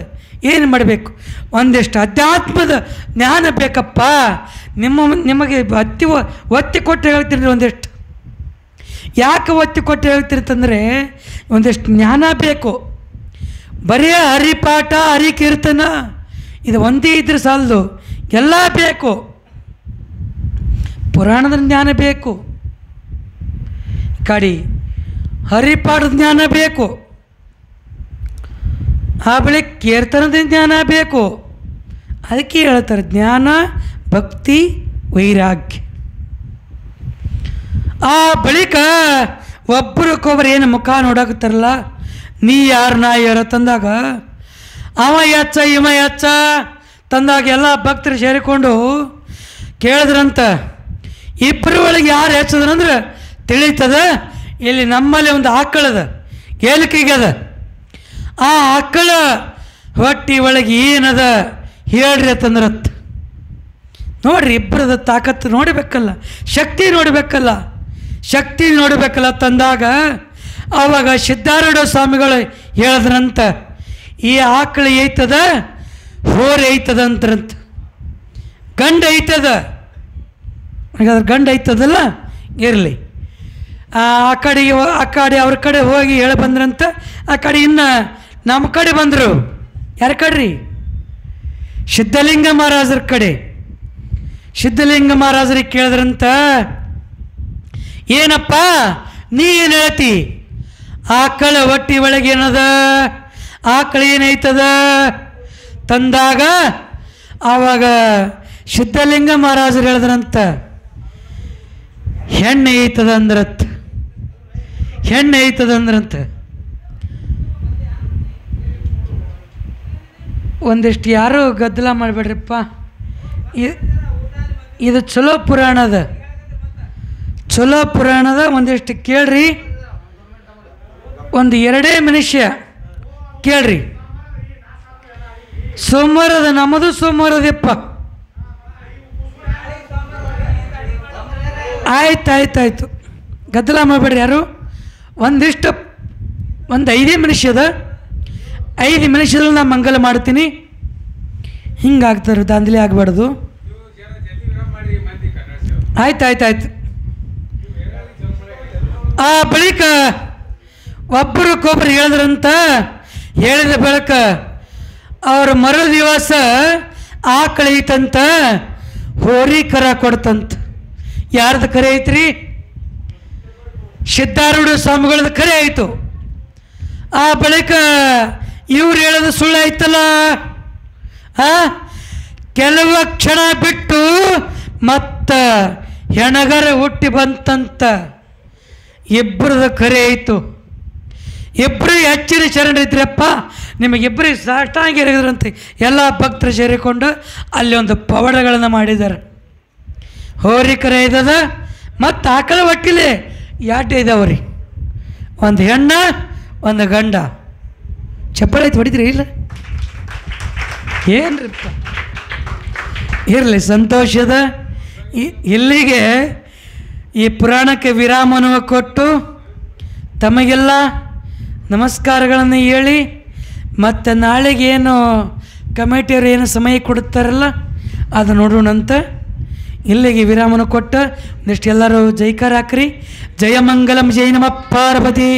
ಏನು ಮಾಡಬೇಕು? ಒಂದಿಷ್ಟು ಅಧ್ಯಾತ್ಮದ ಜ್ಞಾನ ಬೇಕಪ್ಪ. ನಿಮಗೆ ಒತ್ತಿ ಕೊಟ್ಟು ಹೇಳ್ತೀರಿ. ಒಂದಿಷ್ಟು ಯಾಕೆ ಒತ್ತಿ ಕೊಟ್ಟು ಹೇಳ್ತಿರ್ತಂದರೆ ಒಂದಿಷ್ಟು ಜ್ಞಾನ ಬೇಕು. ಬರೀ ಹರಿಪಾಠ ಹರಿಕೀರ್ತನ ಇದು ಒಂದೇ ಇದ್ರೆ ಸಾಲದು, ಎಲ್ಲ ಬೇಕು. ಪುರಾಣದ ಜ್ಞಾನ ಬೇಕು, ಕಡಿ ಹರಿಪಾಠದ ಜ್ಞಾನ ಬೇಕು, ಆ ಬಳಿಕ ಕೀರ್ತನದ ಜ್ಞಾನ ಬೇಕು. ಅದಕ್ಕೆ ಹೇಳ್ತಾರೆ ಜ್ಞಾನ, ಭಕ್ತಿ, ವೈರಾಗ್ಯ. ಆ ಬಳಿಕ ಒಬ್ಬರಿಗೊಬ್ಬರು ಏನು ಮುಖ ನೋಡಾಕತ್ತಾರಲ್ಲ, ನೀ ಯಾರು ನಾ ಯಾರ ತಂದಾಗ ಅವ ಎಚ್ಚ ಇವ ಎಚ್ಚ ತಂದಾಗ ಎಲ್ಲ ಭಕ್ತರು ಸೇರಿಕೊಂಡು ಕೇಳಿದ್ರಂತ, ಇಬ್ಬರ ಒಳಗೆ ಯಾರು ಹೆಚ್ಚದಂದ್ರೆ ತಿಳಿತದ. ಇಲ್ಲಿ ನಮ್ಮಲ್ಲಿ ಒಂದು ಆಕಳದ ಏಲಿಕೆಗದ, ಆ ಆಕಳ ಹೊಟ್ಟಿ ಒಳಗೆ ಏನದ ಹೇಳ್ರಿ ಅಂತಂದ್ರತ್. ನೋಡ್ರಿ, ಇಬ್ಬರದ ತಾಕತ್ತು ನೋಡಬೇಕಲ್ಲ, ಶಕ್ತಿ ನೋಡಬೇಕಲ್ಲ ತಂದಾಗ ಆವಾಗ ಸಿದ್ಧಾರೂಢ ಸ್ವಾಮಿಗಳು ಹೇಳಿದ್ರಂತ, ಈ ಆಕಳು ಐತದ, ಹೋರೆ ಐತದ ಅಂತರಂತ. ಗಂಡ ಐತದ, ಹಾಗಾದ್ರೆ ಗಂಡ ಐತದಲ್ಲ, ಇರಲಿ. ಆ ಕಡೆ ಅವ್ರ ಕಡೆ ಹೋಗಿ ಹೇಳಿ ಬಂದ್ರಂತ. ಆ ಕಡೆ ಇನ್ನು ನಮ್ಮ ಕಡೆ ಬಂದರು. ಯಾರ ಕಡ್ರಿ? ಸಿದ್ಧಲಿಂಗ ಮಹಾರಾಜರ ಕಡೆ. ಸಿದ್ಧಲಿಂಗ ಮಹಾರಾಜರಿಗೆ ಕೇಳಿದ್ರಂತ, ಏನಪ್ಪ ನೀ ಏನು ಹೇಳ್ತಿ? ಆಕಳ ಹೊಟ್ಟಿ ಒಳಗೆ ಏನದ, ಆಕಳ ಏನೈತದ ತಂದಾಗ ಆವಾಗ ಸಿದ್ಧಲಿಂಗ ಮಹಾರಾಜರು ಹೇಳಿದ್ರಂತ, ಹೆಣ್ಣು ಐತದ ಅಂದ್ರಂತ. ಒಂದಿಷ್ಟು ಯಾರು ಗದ್ದಲ ಮಾಡಬೇಡ್ರಿಪ್ಪ, ಇದು ಚಲೋ ಪುರಾಣದ ಒಂದಿಷ್ಟು ಕೇಳ್ರಿ. ಒಂದು 2 ಮನುಷ್ಯ ಕೇಳ್ರಿ. ಸೋಮವಾರದ ನಮ್ಮದು ಸೋಮವಾರದಪ್ಪ. ಆಯ್ತು ಗದ್ದಲ ಮಾಡಬೇಡ್ರಿ ಯಾರು. ಒಂದು 5 ಮನುಷ್ಯದ 5 ಮನುಷ್ಯದಲ್ಲಿ ನಾನು ಮಂಗಲ ಮಾಡ್ತೀನಿ. ಹಿಂಗಾಗ್ತಾರೆ, ದಾಂಧಲೆ ಆಗಬಾರ್ದು. ಆಯ್ತು. ಆ ಬಳಿಕ ಒಬ್ಬರಿಗೊಬ್ಬರು ಹೇಳಿದ್ರಂತ. ಹೇಳಿದ ಬಳಿಕ ಅವ್ರ ಮರು ದಿವಸ ಆಕಳ ಐತಂತ, ಹೋರಿ ಕರ ಕೊಡ್ತಂತ. ಯಾರ್ದು ಕರೆ ಐತ್ರಿ? ಸಿದ್ಧಾರೂಢ ಸ್ವಾಮಿಗಳದ್ದು ಕರೆ ಆಯಿತು. ಆ ಬಳಿಕ ಇವ್ರು ಹೇಳೋದು ಸುಳ್ಳು ಆಯ್ತಲ್ಲ. ಕೆಲವು ಕ್ಷಣ ಬಿಟ್ಟು ಮತ್ತು ಹೆಣಗರ ಹುಟ್ಟಿ ಬಂತಂತ. ಇಬ್ಬರದ ಕರೆ ಆಯಿತು. ಇಬ್ಬರು ಹೆಚ್ಚಿನ ಶರಣರಿದ್ರಪ್ಪ, ನಿಮಗಿಬ್ಬರಿಗೆ ಸಾಷ್ಟಾಂಗಿರಿದ್ರಂತೆ. ಎಲ್ಲ ಭಕ್ತರು ಸೇರಿಕೊಂಡು ಅಲ್ಲಿ ಒಂದು ಪವಾಡಗಳನ್ನು ಮಾಡಿದ್ದಾರೆ. ಹೋರಿ ಕರೆ ಇದ್ದದ ಮತ್ತು ಆಕಳ ಹೊಟ್ಟಿಲೆ 2 ಇದಾವ್ರಿ, ಒಂದು ಹೆಣ್ಣ ಒಂದು ಗಂಡ. ಚಪ್ಪಳ ಐತಿ ಹೊಡಿದ್ರಿ ಇಲ್ಲ? ಏನ್ರಿಪ್ಪ ಇರಲಿ, ಸಂತೋಷದ. ಇಲ್ಲಿಗೆ ಈ ಪುರಾಣಕ್ಕೆ ವಿರಾಮವನ್ನು ಕೊಟ್ಟು ತಮಗೆಲ್ಲ ನಮಸ್ಕಾರಗಳನ್ನು ಹೇಳಿ, ಮತ್ತು ನಾಳೆಗೇನು ಕಮಿಟಿಯವರು ಏನು ಸಮಯ ಕೊಡುತ್ತಾರಲ್ಲ ಅದು ನೋಡೋಣಂತ. ಇಲ್ಲಿಗೆ ವಿರಾಮನ ಕೊಟ್ಟ ಒಂದಿಷ್ಟು ಎಲ್ಲರೂ ಜೈಕಾರ ಹಾಕ್ರಿ. ಜಯಮಂಗಲಂ ಜೈ ನಮ ಪಾರ್ವತಿ.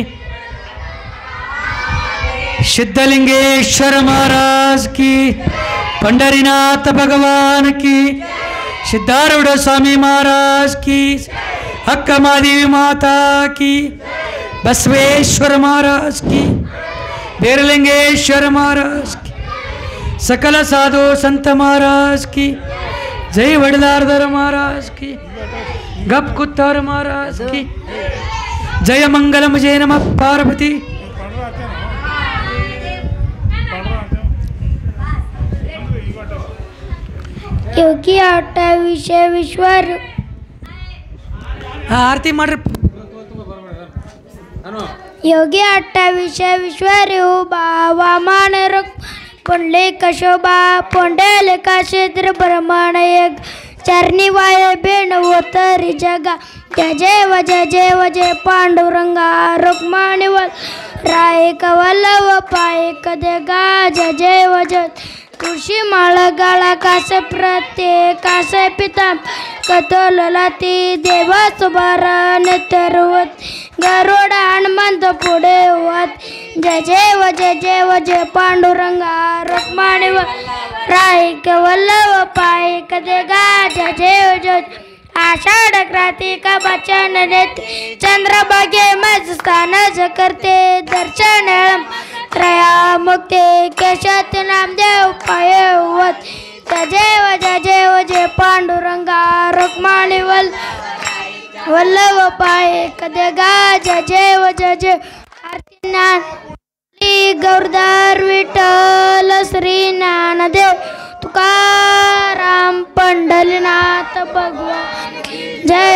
ಸಿದ್ಧಲಿಂಗೇಶ್ವರ ಮಹಾರಾಜ್ ಕಿ, पंडरीनाथ भगवान की, सिद्धारूढ़ स्वामी महाराज की, अक्कमा देवी माता की, बसवेश्वर महाराज की, बीरलिंगेश्वर महाराज की, सकल साधु संत महाराज की, जय वडलारधर महाराज की, गप कुत्तार महाराज की, जय मंगलम जय नमः पार्वती. योगी 28 विश्वर आरती ಮಾಡ್ರಿ. योगी 28 विश्वर वामन रुक पुंडलिक शोभा पुंडलिक क्षेत्र ब्रह्मण एक चरणी वाय बेण उतरी जगा. जय जय पांडुरंगा रुक्माणी वल राय कवल्लभ पाय कदेगा. जय तुळशी माळगाळ कास प्रत्येकास पिता कतोलती देव सुभार नेतरुवत गरुड हनुमंत पुढे होत. जय पांडुरंगा रुक्माणी राय वल्लभ पाय कदेगा. जय आषाढ क्रांतिका वचन देते चंद्रभागे मज स्थान करते दर्शन त्रया मुक्ते केशात नामदेव पाय होत. जय पांडुरंगा रुक्माणी वल्लभ पाय कदेगा. जय आरती गौरदार विठ्ठल श्री ज्ञानदेव तुकाराम पंढरीनाथ भगवान जय.